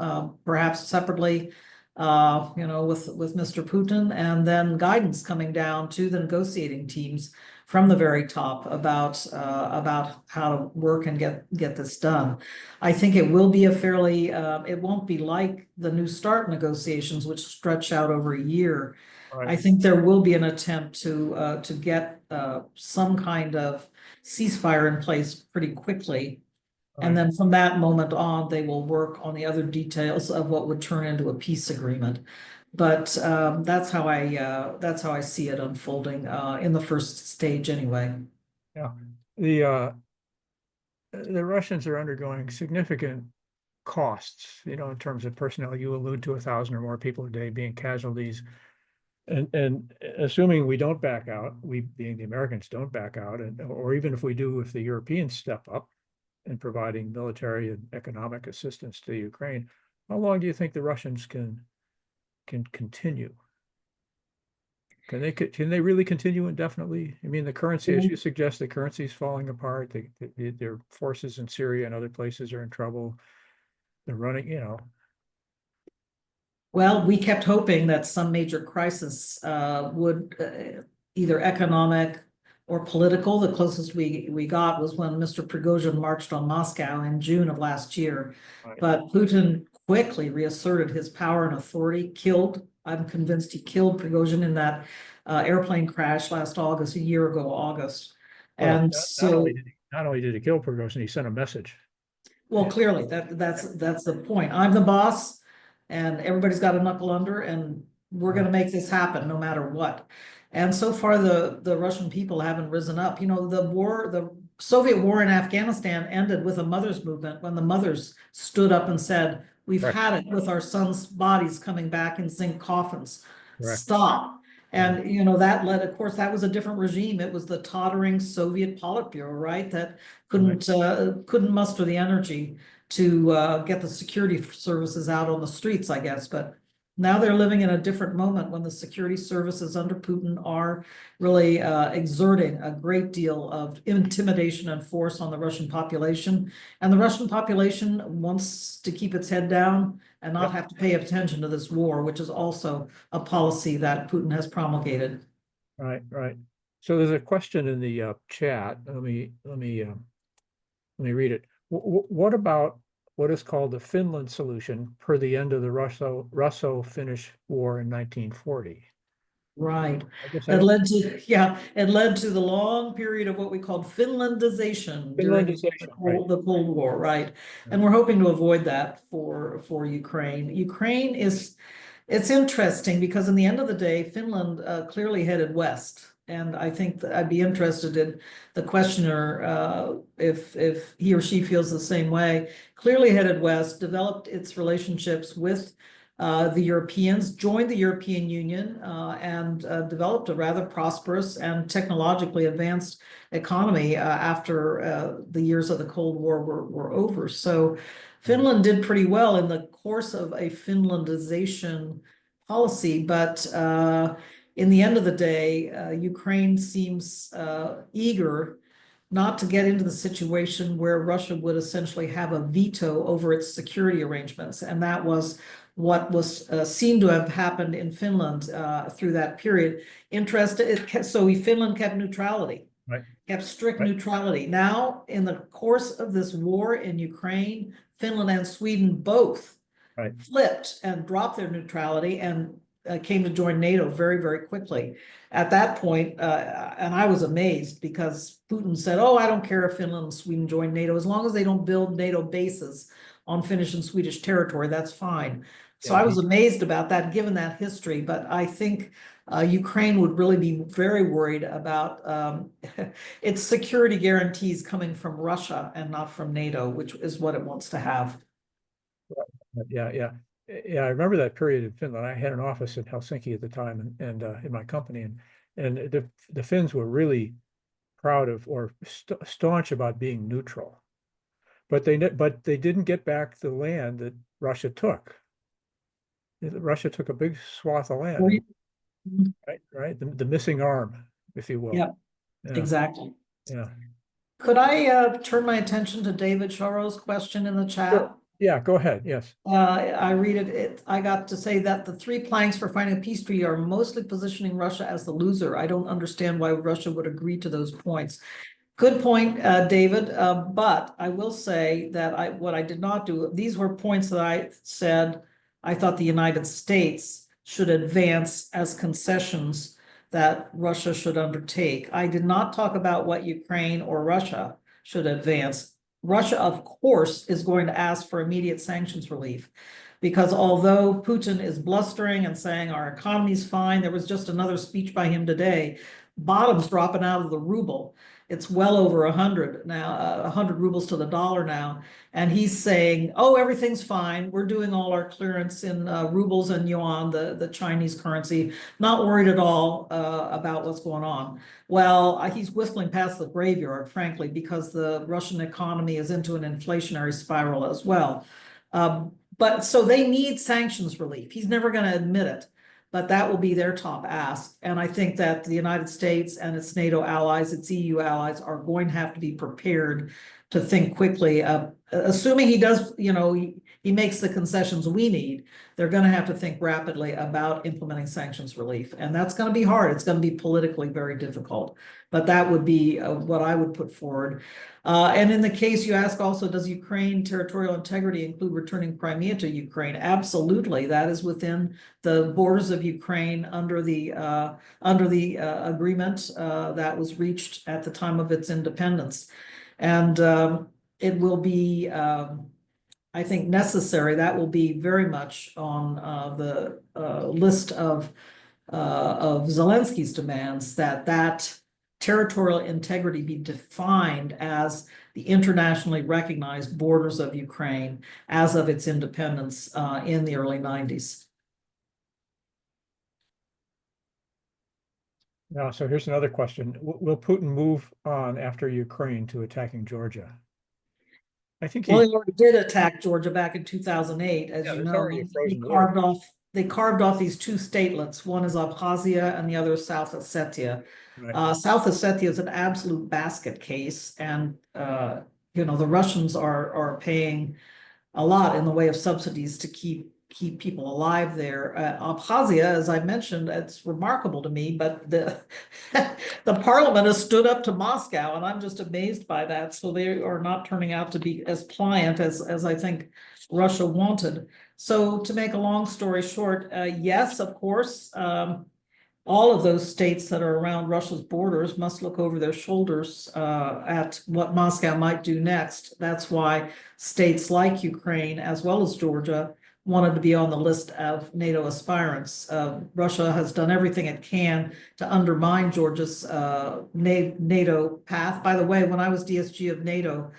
perhaps separately, you know, with Mr. Putin, and then guidance coming down to the negotiating teams from the very top about how to work and get this done. I think it will be a fairly, it won't be like the New START negotiations, which stretch out over a year. Right. I think there will be an attempt to get some kind of ceasefire in place pretty quickly. And then from that moment on, they will work on the other details of what would turn into a peace agreement. But that's how I see it unfolding in the first stage anyway. Yeah. the Russians are undergoing significant costs, in terms of personnel. You allude to 1,000 or more people a day being casualties. And assuming we don't back out, we being the Americans don't back out, or even if we do, if the Europeans step up in providing military and economic assistance to Ukraine, how long do you think the Russians can continue? Can they really continue indefinitely? I mean, the currency, as you suggest, the currency is falling apart. Their forces in Syria and other places are in trouble. They're running. Well, we kept hoping that some major crisis would either economic or political. The closest we got was when Mr. Prigozhin marched on Moscow in June of last year. Right. But Putin quickly reasserted his power and authority, I'm convinced he killed Prigozhin in that airplane crash last August, a year ago, August. Well, And not only did he kill Prigozhin, he sent a message. well, clearly that's the point. I'm the boss and everybody's got a knuckle under and we're going to make this happen no matter what. And so far the Russian people haven't risen up. The Soviet war in Afghanistan ended with a mothers movement when the mothers stood up and said, we've Correct. had it with our sons' bodies coming back in zinc coffins. Correct. Stop. And that led, of course, that was a different regime. It was the tottering Soviet Politburo, right? That couldn't muster the energy to get the security services out on the streets, I guess. But now they're living in a different moment when the security services under Putin are really exerting a great deal of intimidation and force on the Russian population. And the Russian population wants to keep its head down and not have to pay attention to this war, which is also a policy that Putin has promulgated. Right. So there's a question in the chat. Let me read it. What about what is called the Finland solution per the end of the Russo-Finnish War in 1940? Right. It led to the long period of what we called Finlandization during the Cold War, right? And we're hoping to avoid that for Ukraine. It's interesting because in the end of the day, Finland clearly headed west. And I think that I'd be interested in the questioner if he or she feels the same way. Clearly headed west, developed its relationships with the Europeans, joined the European Union, and developed a rather prosperous and technologically advanced economy after the years of the Cold War were over. So Finland did pretty well in the course of a Finlandization policy, but in the end of the day, Ukraine seems eager not to get into the situation where Russia would essentially have a veto over its security arrangements. And that was what was seen to have happened in Finland through that period. Finland kept neutrality, kept strict neutrality. Now, in the course of this war in Ukraine, Finland and Sweden both flipped and dropped their neutrality and came to join NATO very, very quickly. At that point, and I was amazed because Putin said, oh, I don't care if Finland and Sweden join NATO, as long as they don't build NATO bases on Finnish and Swedish territory, that's fine. So I was amazed about that, given that history, but I think Ukraine would really be very worried about its security guarantees coming from Russia and not from NATO, which is what it wants to have. Yeah, I remember that period in Finland. I had an office in Helsinki at the time, and in my company, and the Finns were really proud of or staunch about being neutral, but they didn't get back the land that Russia took. Russia took a big swath of land, right? The missing arm, if you will. Yeah, exactly. Yeah. Could I turn my attention to David Charo's question in the chat? Sure. Yeah, go ahead. Yes. I read it. I got to say that the 3 planks for finding a peace treaty are mostly positioning Russia as the loser. I don't understand why Russia would agree to those points. Good point, David. But I will say that what I did not do, these were points that I said I thought the United States should advance as concessions that Russia should undertake. I did not talk about what Ukraine or Russia should advance. Russia, of course, is going to ask for immediate sanctions relief, because although Putin is blustering and saying our economy's fine, there was just another speech by him today, bottom's dropping out of the ruble. It's well over 100 now, 100 rubles to the dollar now. And he's saying, oh, everything's fine. We're doing all our clearance in rubles and yuan, the Chinese currency, not worried at all about what's going on. Well, he's whistling past the graveyard, frankly, because the Russian economy is into an inflationary spiral as well. But so they need sanctions relief. He's never going to admit it, but that will be their top ask. And I think that the United States and its NATO allies, its EU allies, are going to have to be prepared to think quickly. Assuming he does, he makes the concessions we need, they're going to have to think rapidly about implementing sanctions relief. And that's going to be hard. It's going to be politically very difficult. But that would be what I would put forward. And in the case you ask also, does Ukraine territorial integrity include returning Crimea to Ukraine? Absolutely. That is within the borders of Ukraine under the agreement that was reached at the time of its independence. And it will be, I think, necessary. That will be very much on the list of Zelensky's demands, that territorial integrity be defined as the internationally recognized borders of Ukraine as of its independence in the early 90s. Now, so here's another question. Will Putin move on after Ukraine to attacking Georgia? I think Well, he already did attack Georgia back in 2008, as you know. They carved off these two statelets. One is Abkhazia and the other is South Ossetia. Right. South Ossetia is an absolute basket case, and the Russians are paying a lot in the way of subsidies to keep people alive there. Abkhazia, as I mentioned, it's remarkable to me, but the the parliament has stood up to Moscow, and I'm just amazed by that. So they are not turning out to be as pliant as I think Russia wanted. So to make a long story short, yes, of course, all of those states that are around Russia's borders must look over their shoulders at what Moscow might do next. That's why states like Ukraine, as well as Georgia, wanted to be on the list of NATO aspirants. Russia has done everything it can to undermine Georgia's NATO path. By the way, when I was DSG of NATO,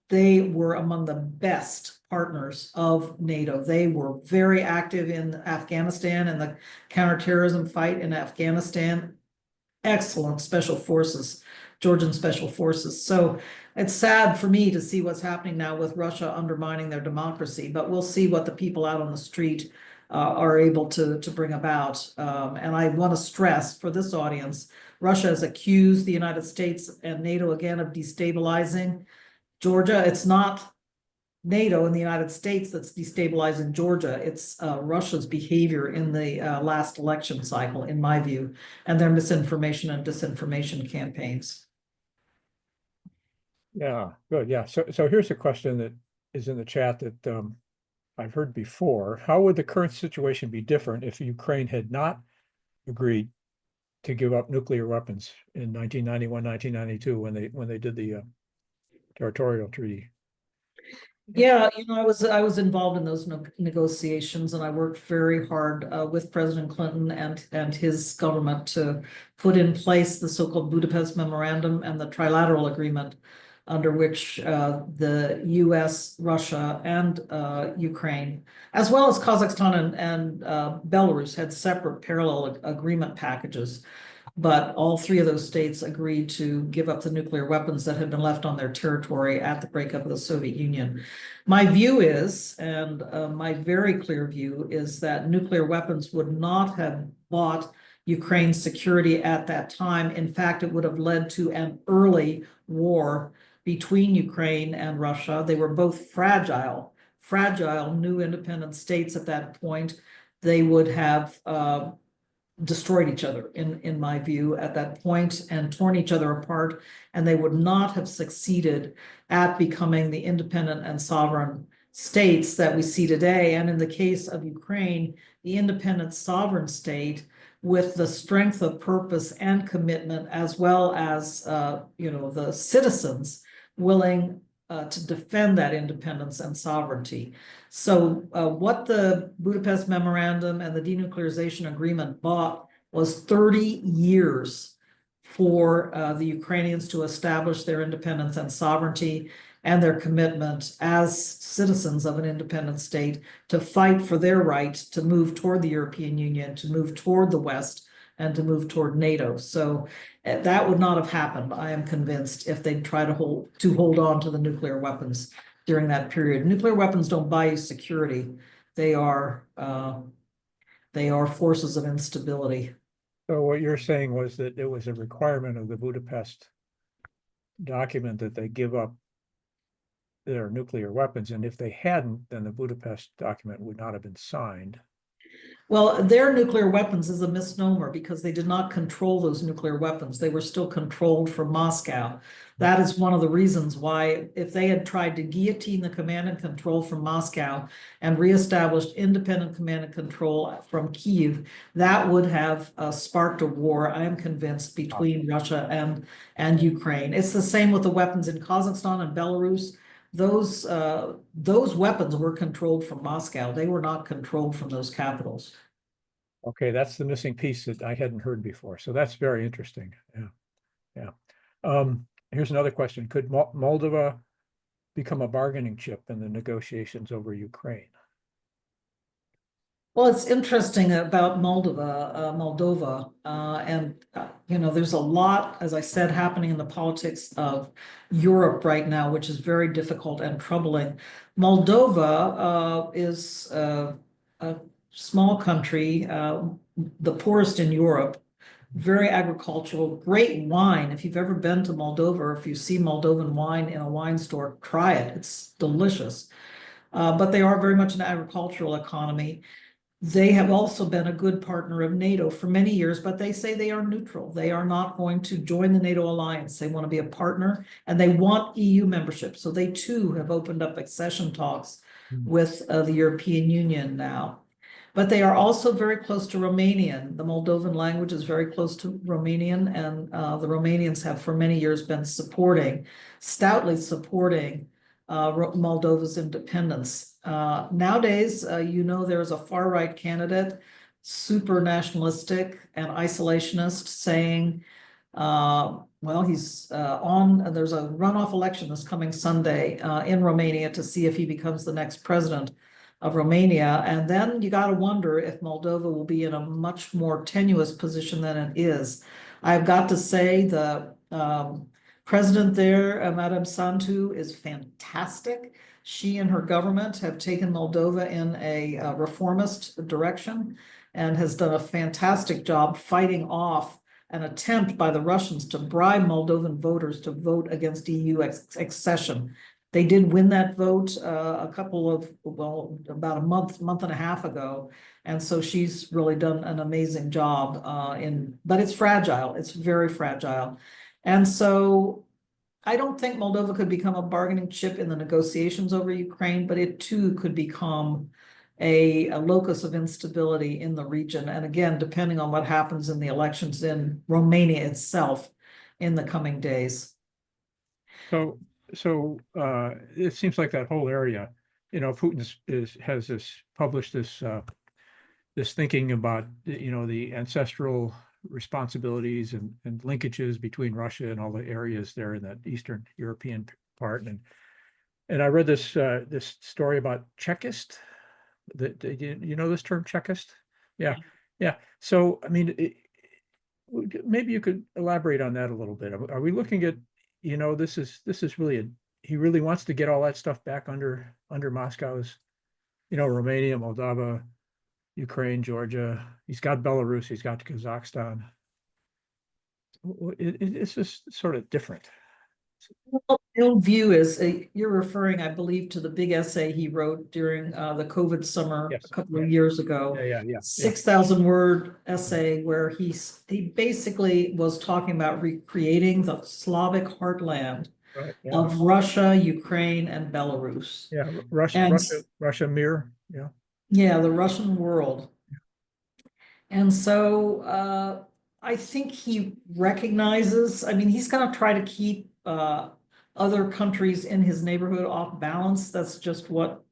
they were among the best partners of NATO. They were very active in Afghanistan and the counterterrorism fight in Afghanistan. Excellent special forces, Georgian special forces. So it's sad for me to see what's happening now with Russia undermining their democracy, but we'll see what the people out on the street are able to bring about. And I want to stress for this audience, Russia has accused the United States and NATO again of destabilizing Georgia. It's not NATO and the United States that's destabilizing Georgia. It's Russia's behavior in the last election cycle, in my view, and their misinformation and disinformation campaigns. Yeah, good. Yeah. So here's a question that is in the chat that I've heard before. How would the current situation be different if Ukraine had not agreed to give up nuclear weapons in 1991, 1992 when they did the territorial treaty? Yeah, I was involved in those negotiations, and I worked very hard with President Clinton and his government to put in place the so-called Budapest Memorandum and the trilateral agreement, under which the US, Russia, and Ukraine, as well as Kazakhstan and Belarus, had separate parallel agreement packages. But all three of those states agreed to give up the nuclear weapons that had been left on their territory at the breakup of the Soviet Union. My view is, and my very clear view, is that nuclear weapons would not have bought Ukraine's security at that time. In fact, it would have led to an early war between Ukraine and Russia. They were both fragile new independent states at that point. They would have destroyed each other, in my view, at that point, and torn each other apart, and they would not have succeeded at becoming the independent and sovereign states that we see today. And in the case of Ukraine, the independent sovereign state with the strength of purpose and commitment, as well as the citizens willing to defend that independence and sovereignty. So what the Budapest Memorandum and the denuclearization agreement bought was 30 years for the Ukrainians to establish their independence and sovereignty and their commitment as citizens of an independent state to fight for their right to move toward the European Union, to move toward the West, and to move toward NATO. So that would not have happened, I am convinced, if they'd try to hold on to the nuclear weapons during that period. Nuclear weapons don't buy you security. They are forces of instability. So what you're saying was that it was a requirement of the Budapest document that they give up their nuclear weapons, and if they hadn't, then the Budapest document would not have been signed. Well, their nuclear weapons is a misnomer because they did not control those nuclear weapons. They were still controlled from Moscow. That is one of the reasons why, if they had tried to guillotine the command and control from Moscow and reestablished independent command and control from Kyiv, that would have sparked a war, I am convinced, between Russia and Ukraine. It's the same with the weapons in Kazakhstan and Belarus. Those weapons were controlled from Moscow. They were not controlled from those capitals. Okay, that's the missing piece that I hadn't heard before. So that's very interesting. Yeah. Here's another question. Could Moldova become a bargaining chip in the negotiations over Ukraine? Well, it's interesting about Moldova, and there's a lot, as I said, happening in the politics of Europe right now, which is very difficult and troubling. Moldova is a small country, the poorest in Europe, very agricultural, great wine. If you've ever been to Moldova, or if you see Moldovan wine in a wine store, try it. It's delicious. But they are very much an agricultural economy. They have also been a good partner of NATO for many years, but they say they are neutral. They are not going to join the NATO alliance. They want to be a partner, and they want EU membership. So they too have opened up accession talks with the European Union now. But they are also very close to Romanian. The Moldovan language is very close to Romanian, and the Romanians have for many years been stoutly supporting Moldova's independence. Nowadays, there's a far-right candidate, super nationalistic and isolationist, saying, there's a runoff election this coming Sunday in Romania to see if he becomes the next president of Romania. And then you got to wonder if Moldova will be in a much more tenuous position than it is. I've got to say the president there, Madame Santu, is fantastic. She and her government have taken Moldova in a reformist direction and has done a fantastic job fighting off an attempt by the Russians to bribe Moldovan voters to vote against EU accession. They did win that vote about a month and a half ago. And so she's really done an amazing job but it's fragile. It's very fragile. And so I don't think Moldova could become a bargaining chip in the negotiations over Ukraine, but it too could become a locus of instability in the region. And again, depending on what happens in the elections in Romania itself in the coming days. So it seems like that whole area, Putin has published this thinking about, the ancestral responsibilities and linkages between Russia and all the areas there in that Eastern European part. And I read this story about Chekist. You know this term, Chekist? Yeah. So, I mean, maybe you could elaborate on that a little bit. Are we looking at, this is really he really wants to get all that stuff back under Moscow's, Romania, Moldova, Ukraine, Georgia. He's got Belarus. He's got Kazakhstan. It's just sort of different. Well, my own view is you're referring, I believe, to the big essay he wrote during the COVID summer a couple of years ago. Yeah. 6,000 word essay where he basically was talking about recreating the Slavic heartland of Russia, Ukraine, and Belarus. Yeah, Russia mirror. Yeah. Yeah, the Russian world. And so I think he recognizes, I mean, he's going to try to keep other countries in his neighborhood off balance. That's just what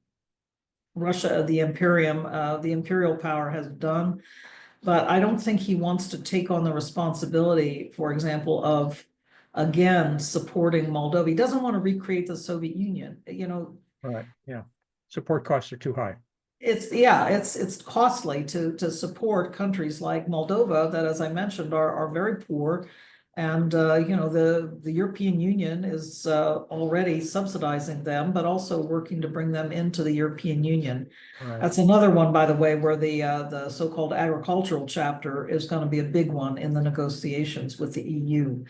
Russia, the imperial power, has done. But I don't think he wants to take on the responsibility, for example, of, again, supporting Moldova. He doesn't want to recreate the Soviet Union, you know. Right, yeah. Support costs are too high. It's costly to support countries like Moldova that, as I mentioned, are very poor. And you know, the European Union is already subsidizing them, but also working to bring them into the European Union. Right. That's another one, by the way, where the so-called agricultural chapter is going to be a big one in the negotiations with the EU.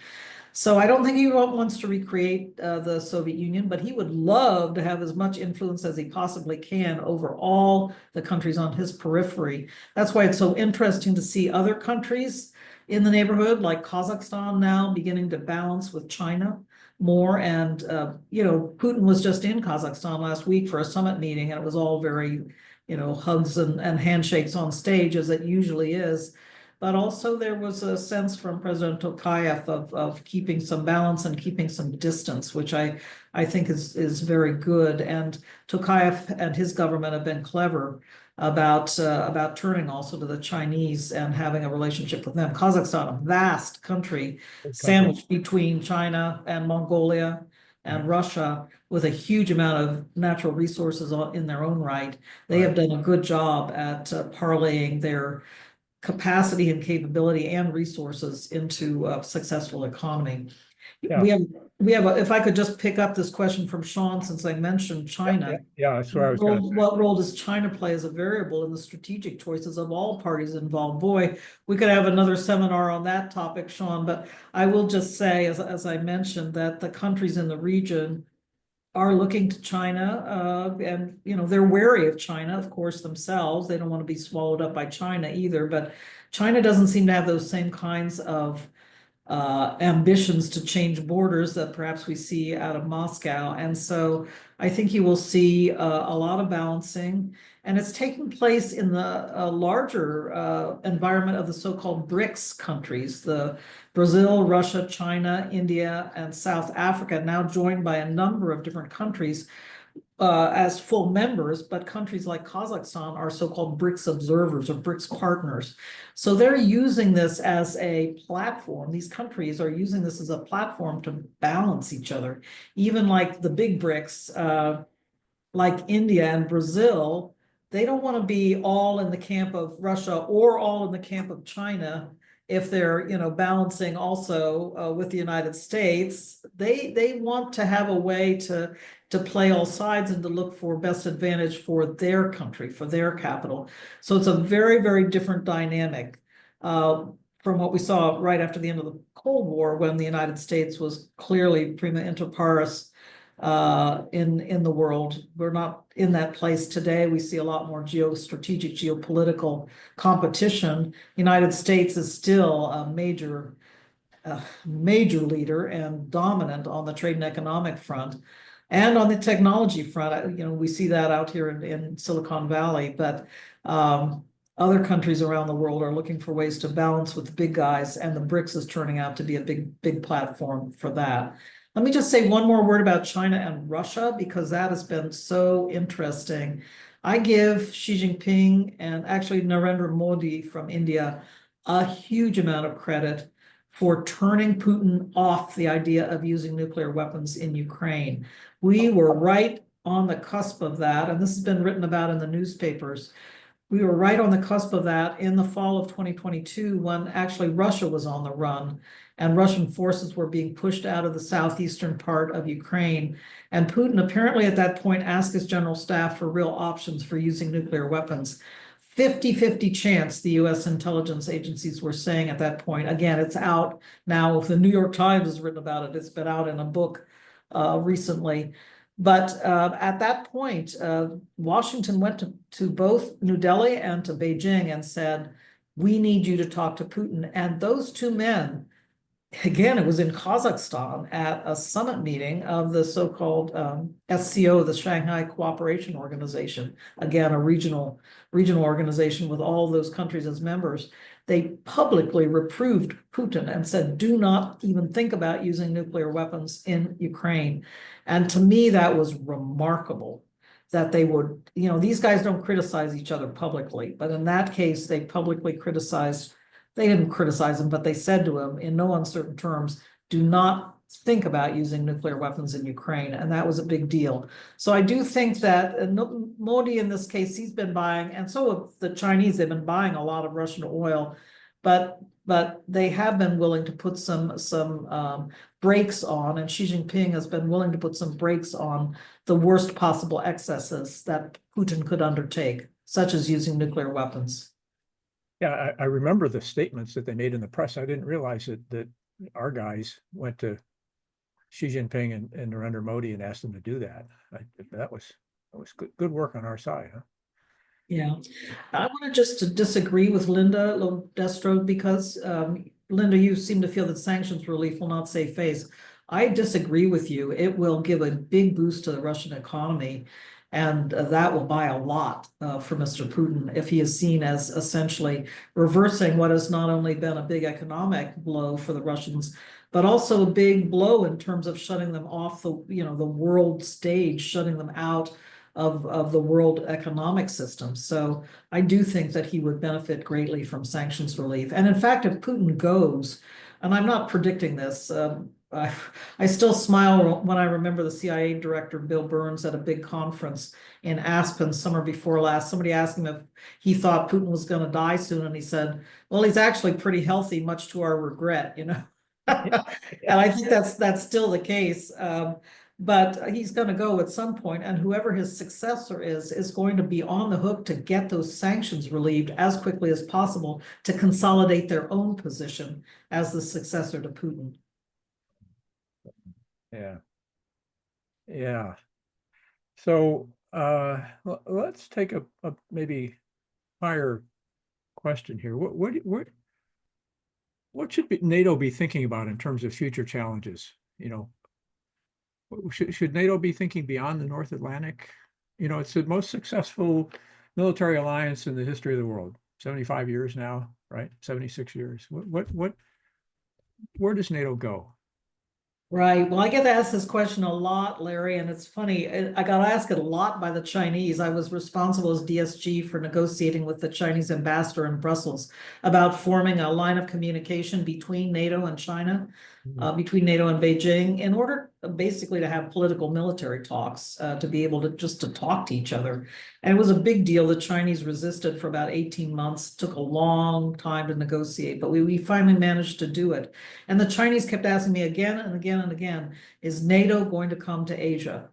So I don't think he wants to recreate the Soviet Union, but he would love to have as much influence as he possibly can over all the countries on his periphery. That's why it's so interesting to see other countries in the neighborhood, like Kazakhstan now beginning to balance with China more. And, you know, Putin was just in Kazakhstan last week for a summit meeting, and it was all very, you know, hugs and handshakes on stage, as it usually is. But also there was a sense from President Tokayev of keeping some balance and keeping some distance, which I think is very good. And Tokayev and his government have been clever about turning also to the Chinese and having a relationship with them. Kazakhstan, a vast country sandwiched between China and Mongolia and Russia, with a huge amount of natural resources in their own right. They have done a good job at parlaying their capacity and capability and resources into a successful economy. Yeah. We have if I could just pick up this question from Sean, since I mentioned China. Yeah, that's what I was going to say. What role does China play as a variable in the strategic choices of all parties involved? Boy, we could have another seminar on that topic, Sean, but I will just say, as I mentioned, that the countries in the region are looking to China, and you know, they're wary of China, of course, themselves. They don't want to be swallowed up by China either, but China doesn't seem to have those same kinds of ambitions to change borders that perhaps we see out of Moscow. And so I think you will see a lot of balancing, and it's taking place in the larger environment of the so-called BRICS countries, the Brazil, Russia, China, India, and South Africa, now joined by a number of different countries as full members, but countries like Kazakhstan are so-called BRICS observers or BRICS partners. So they're using this as a platform. These countries are using this as a platform to balance each other. Even like the big BRICS, like India and Brazil, they don't want to be all in the camp of Russia or all in the camp of China. If they're, you know, balancing also with the United States, they want to have a way to play all sides and to look for best advantage for their country, for their capital. So it's a very, very different dynamic from what we saw right after the end of the Cold War, when the United States was clearly prima inter pares in the world. We're not in that place today. We see a lot more geostrategic, geopolitical competition. United States is still a major leader and dominant on the trade and economic front. And on the technology front, you know, we see that out here in Silicon Valley, but other countries around the world are looking for ways to balance with the big guys, and the BRICS is turning out to be a big platform for that. Let me just say one more word about China and Russia, because that has been so interesting. I give Xi Jinping and actually Narendra Modi from India a huge amount of credit for turning Putin off the idea of using nuclear weapons in Ukraine. We were right on the cusp of that, and this has been written about in the newspapers. We were right on the cusp of that in the fall of 2022, when actually Russia was on the run and Russian forces were being pushed out of the southeastern part of Ukraine. And Putin apparently at that point asked his general staff for real options for using nuclear weapons. 50-50 chance, the US intelligence agencies were saying at that point. Again, it's out now. If the New York Times has written about it, it's been out in a book recently. But at that point, Washington went to both New Delhi and to Beijing and said, we need you to talk to Putin. And those two men, again, it was in Kazakhstan at a summit meeting of the so-called SCO, the Shanghai Cooperation Organization, again, a regional organization with all those countries as members. They publicly reproved Putin and said, do not even think about using nuclear weapons in Ukraine. And to me, that was remarkable. that they would, these guys don't criticize each other publicly, but in that case, they publicly criticized, they didn't criticize him, but they said to him in no uncertain terms, do not think about using nuclear weapons in Ukraine. And that was a big deal. So I do think that Modi, in this case, he's been buying, and so have the Chinese, they've been buying a lot of Russian oil, but they have been willing to put some brakes on, and Xi Jinping has been willing to put some brakes on the worst possible excesses that Putin could undertake, such as using nuclear weapons. Yeah, I remember the statements that they made in the press. I didn't realize that our guys went to Xi Jinping and Narendra Modi and asked them to do that. That was good work on our side, huh? Yeah, I want to just disagree with Linda Lodestro because Linda, you seem to feel that sanctions relief will not save face. I disagree with you. It will give a big boost to the Russian economy, and that will buy a lot for Mr. Putin if he is seen as essentially reversing what has not only been a big economic blow for the Russians, but also a big blow in terms of shutting them off the world stage, shutting them out of the world economic system. So I do think that he would benefit greatly from sanctions relief. And in fact, if Putin goes, and I'm not predicting this, I still smile when I remember the CIA director, Bill Burns, at a big conference in Aspen summer before last. Somebody asked him if he thought Putin was going to die soon. And he said, well, he's actually pretty healthy, much to our regret, And I think that's still the case. But he's going to go at some point, and whoever his successor is going to be on the hook to get those sanctions relieved as quickly as possible to consolidate their own position as the successor to Putin. Yeah. Yeah. So let's take a maybe higher question here. What should NATO be thinking about in terms of future challenges? Should NATO be thinking beyond the North Atlantic? It's the most successful military alliance in the history of the world. 75 years now, right? 76 years. Where does NATO go? Right. Well, I get asked this question a lot, Larry, and it's funny. I got asked it a lot by the Chinese. I was responsible as DSG for negotiating with the Chinese ambassador in Brussels about forming a line of communication between NATO and China, between NATO and Beijing, in order basically to have political military talks, to be able to just to talk to each other. And it was a big deal. The Chinese resisted for about 18 months, took a long time to negotiate, but we finally managed to do it. And the Chinese kept asking me again and again and again, is NATO going to come to Asia?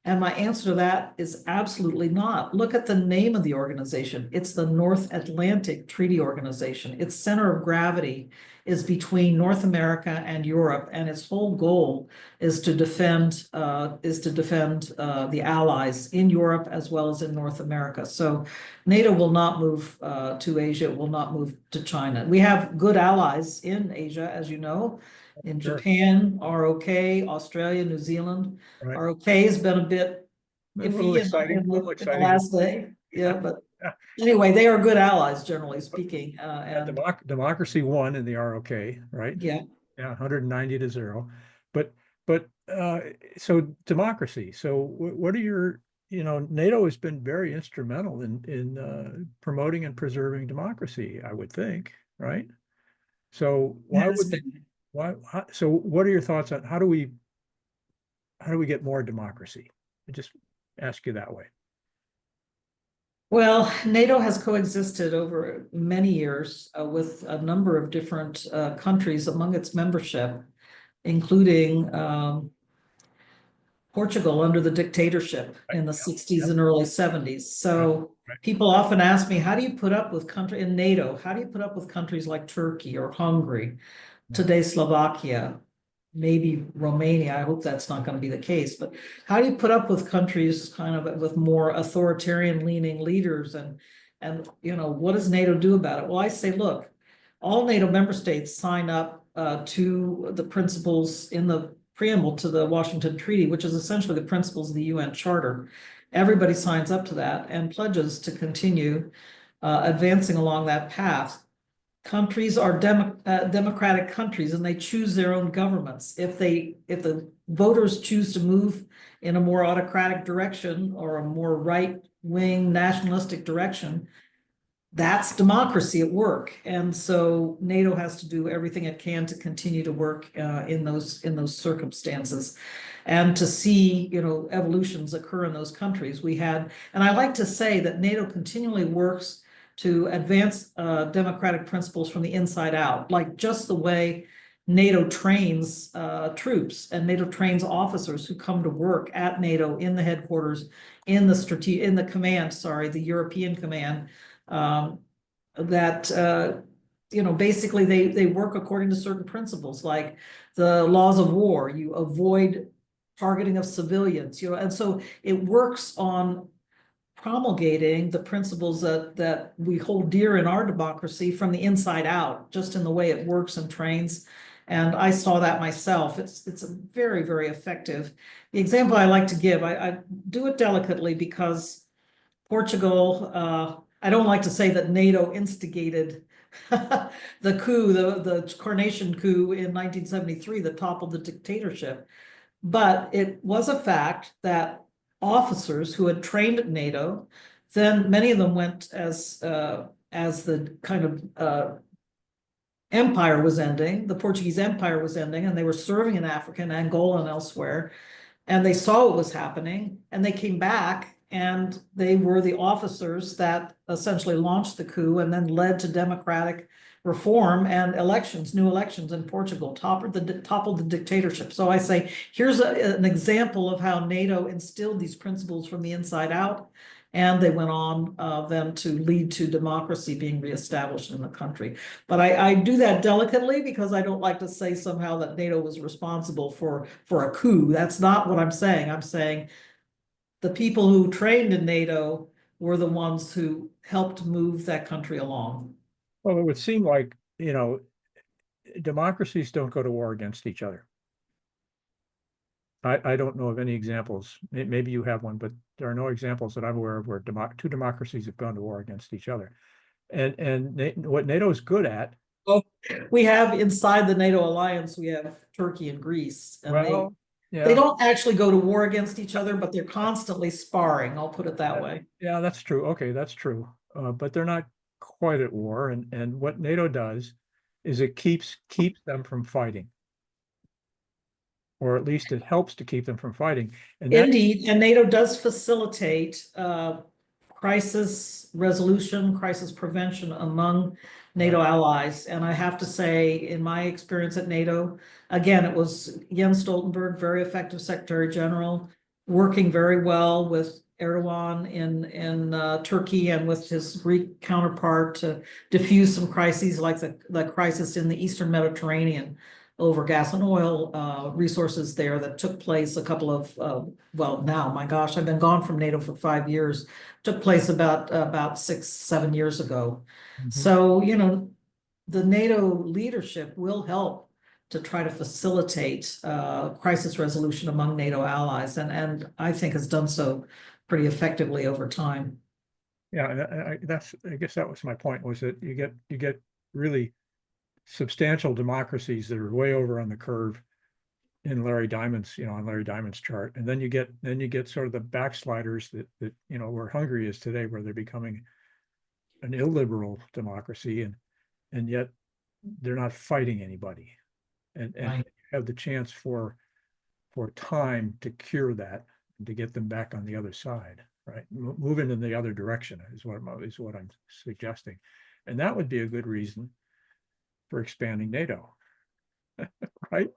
And my answer to that is absolutely not. Look at the name of the organization. It's the North Atlantic Treaty Organization. Its center of gravity is between North America and Europe, and its whole goal is to defend the allies in Europe as well as in North America. So NATO will not move to Asia. It will not move to China. We have good allies in Asia, as you know. In Japan, ROK, Australia, New Zealand. Right. ROK has been a bit iffy in the last day. Yeah, but anyway, they are good allies, generally speaking. And democracy won in the ROK, right? Yeah. Yeah, 190 to 0. But so democracy. So what are your, NATO has been very instrumental in promoting and preserving democracy, I would think, right? So so what are your thoughts on how do we get more democracy? I just ask you that way. Well, NATO has coexisted over many years with a number of different countries among its membership, including Portugal under the dictatorship in the 60s and early 70s. So people often ask me, how do you put up with country in NATO? How do you put up with countries like Turkey or Hungary, today Slovakia, maybe Romania? I hope that's not going to be the case, but how do you put up with countries kind of with more authoritarian leaning leaders, and what does NATO do about it? Well, I say, look, all NATO member states sign up to the principles in the preamble to the Washington Treaty, which is essentially the principles of the UN Charter. Everybody signs up to that and pledges to continue advancing along that path. countries are democratic countries and they choose their own governments. If the voters choose to move in a more autocratic direction or a more right-wing nationalistic direction, that's democracy at work. And so NATO has to do everything it can to continue to work in those circumstances, and to see, you know, evolutions occur in those countries. And I like to say that NATO continually works to advance democratic principles from the inside out, like just the way NATO trains troops and NATO trains officers who come to work at NATO in the headquarters, in the command, the European command. You know, basically they work according to certain principles, like the laws of war. You avoid targeting of civilians, you know, and so it works on promulgating the principles that we hold dear in our democracy from the inside out, just in the way it works and trains. And I saw that myself. It's a very, very effective. The example I like to give, I do it delicately because Portugal, I don't like to say that NATO instigated the coup, the coronation coup in 1973 that toppled the dictatorship. But it was a fact that officers who had trained at NATO, then many of them went as the kind of empire was ending, the Portuguese Empire was ending, and they were serving in Africa and Angola and elsewhere. And they saw what was happening, and they came back, and they were the officers that essentially launched the coup and then led to democratic reform and new elections in Portugal, toppled the dictatorship. So I say, here's an example of how NATO instilled these principles from the inside out, and they went on then to lead to democracy being reestablished in the country. But I do that delicately because I don't like to say somehow that NATO was responsible for a coup. That's not what I'm saying. I'm saying the people who trained in NATO were the ones who helped move that country along. Well, it would seem like, you know, democracies don't go to war against each other. I don't know of any examples. Maybe you have one, but there are no examples that I'm aware of where two democracies have gone to war against each other. And what NATO is good at. Well, we have inside the NATO alliance, we have Turkey and Greece, and they don't actually go to war against each other, but they're constantly sparring. I'll put it that way. Yeah, that's true. Okay, that's true. But they're not quite at war. And what NATO does is it keeps them from fighting. Or at least it helps to keep them from fighting. And indeed, and NATO does facilitate crisis resolution, crisis prevention among NATO allies. And I have to say, in my experience at NATO, again, it was Jens Stoltenberg, very effective Secretary General, working very well with Erdogan in Turkey and with his Greek counterpart to diffuse some crises like the crisis in the Eastern Mediterranean over gas and oil resources there that took place a couple of, well, now, my gosh, I've been gone from NATO for 5 years, took place about 6-7 years ago. Mm-hmm. So, you know, the NATO leadership will help to try to facilitate crisis resolution among NATO allies, and I think has done so pretty effectively over time. Yeah, and I guess that was my point, was that you get really substantial democracies that are way over on the curve in Larry Diamond's, on Larry Diamond's chart. And then you get sort of the backsliders that where Hungary is today, where they're becoming an illiberal democracy, and yet they're not fighting anybody. And right. You have the chance for time to cure that and to get them back on the other side, right? Moving in the other direction is what I'm suggesting. And that would be a good reason for expanding NATO, right?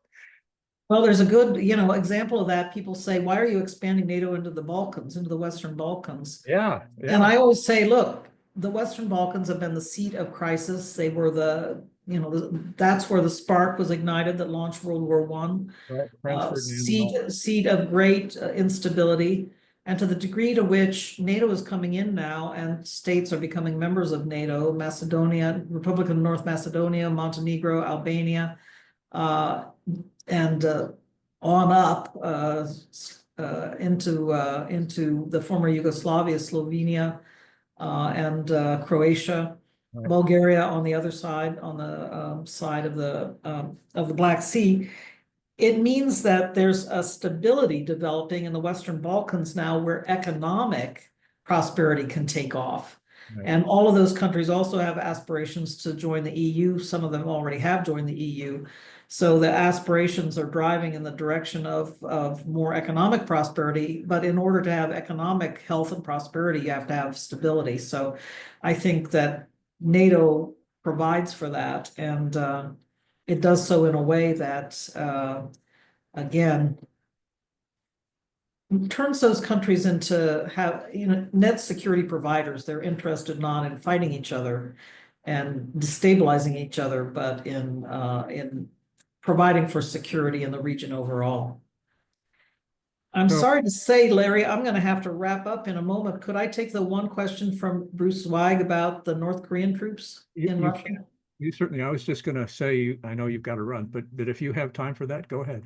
Well, there's a good, example of that. People say, why are you expanding NATO into the Balkans, into the Western Balkans? Yeah. And I always say, look, the Western Balkans have been the seat of crisis. They were that's where the spark was ignited that launched World War I. Right. Seat of great instability. And to the degree to which NATO is coming in now and states are becoming members of NATO, Macedonia, Republic of North Macedonia, Montenegro, Albania, and on up into the former Yugoslavia, Slovenia, and Croatia. Right. Bulgaria on the other side, on the side of the Black Sea. It means that there's a stability developing in the Western Balkans now where economic prosperity can take off. Right. And all of those countries also have aspirations to join the EU. Some of them already have joined the EU. So the aspirations are driving in the direction of more economic prosperity. But in order to have economic health and prosperity, you have to have stability. So I think that NATO provides for that. And it does so in a way that, again, turns those countries into net security providers. They're interested not in fighting each other and destabilizing each other, but in providing for security in the region overall. I'm So sorry to say, Larry, I'm going to have to wrap up in a moment. Could I take the one question from Bruce Zweig about the North Korean troops in Russia? you certainly, I was just going to say, I know you've got to run, but if you have time for that, go ahead.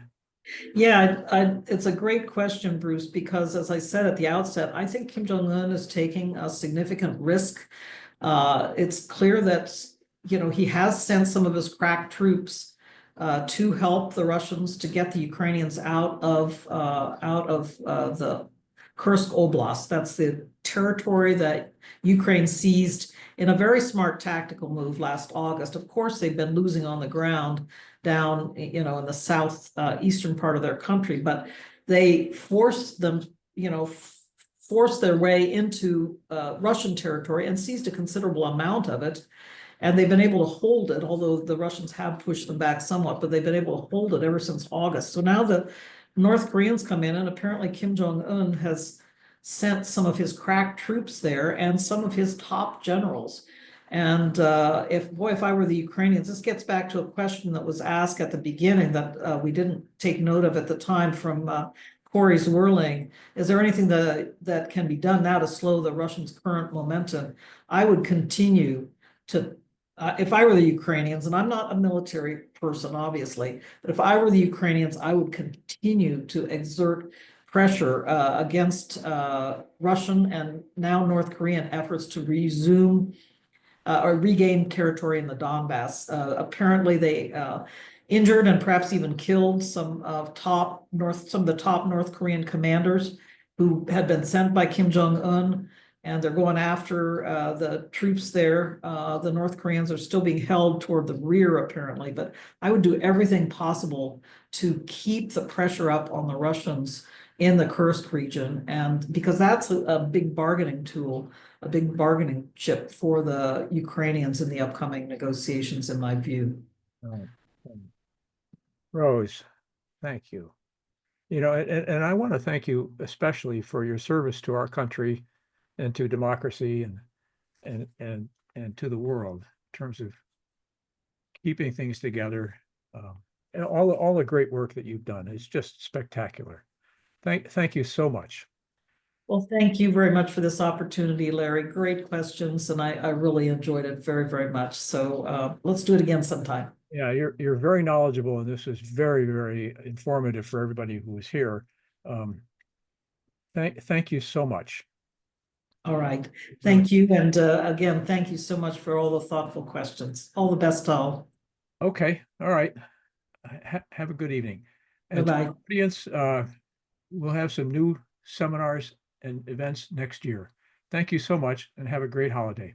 Yeah, it's a great question, Bruce, because as I said at the outset, I think Kim Jong-un is taking a significant risk. It's clear that, he has sent some of his crack troops to help the Russians to get the Ukrainians out of the Kursk Oblast. That's the territory that Ukraine seized in a very smart tactical move last August. Of course, they've been losing on the ground down, in the south eastern part of their country, but they forced them, forced their way into Russian territory and seized a considerable amount of it. And they've been able to hold it, although the Russians have pushed them back somewhat, but they've been able to hold it ever since August. So now the North Koreans come in, and apparently Kim Jong-un has sent some of his crack troops there and some of his top generals. And if I were the Ukrainians, this gets back to a question that was asked at the beginning that we didn't take note of at the time from Corey Zwirling. Is there anything that can be done now to slow the Russians' current momentum? I would continue to, if I were the Ukrainians, and I'm not a military person, obviously, but if I were the Ukrainians, I would continue to exert pressure against Russian and now North Korean efforts to resume or regain territory in the Donbass. Apparently, they injured and perhaps even killed some of the top North Korean commanders who had been sent by Kim Jong-un, and they're going after the troops there. The North Koreans are still being held toward the rear, apparently, but I would do everything possible to keep the pressure up on the Russians in the Kursk region, and because that's a big bargaining tool, a big bargaining chip for the Ukrainians in the upcoming negotiations, in my view. Right. Rose, thank you. And I want to thank you especially for your service to our country and to democracy and to the world in terms of keeping things together. And all the great work that you've done is just spectacular. Thank you so much. Well, thank you very much for this opportunity, Larry. Great questions, and I really enjoyed it very, very much. So let's do it again sometime. Yeah, you're very knowledgeable, and this is very, very informative for everybody who is here. Thank you so much. All right. Thank you. And again, thank you so much for all the thoughtful questions. All the best to all. Okay. All right. Have a good evening. And to Bye-bye. our audience, we'll have some new seminars and events next year. Thank you so much and have a great holiday.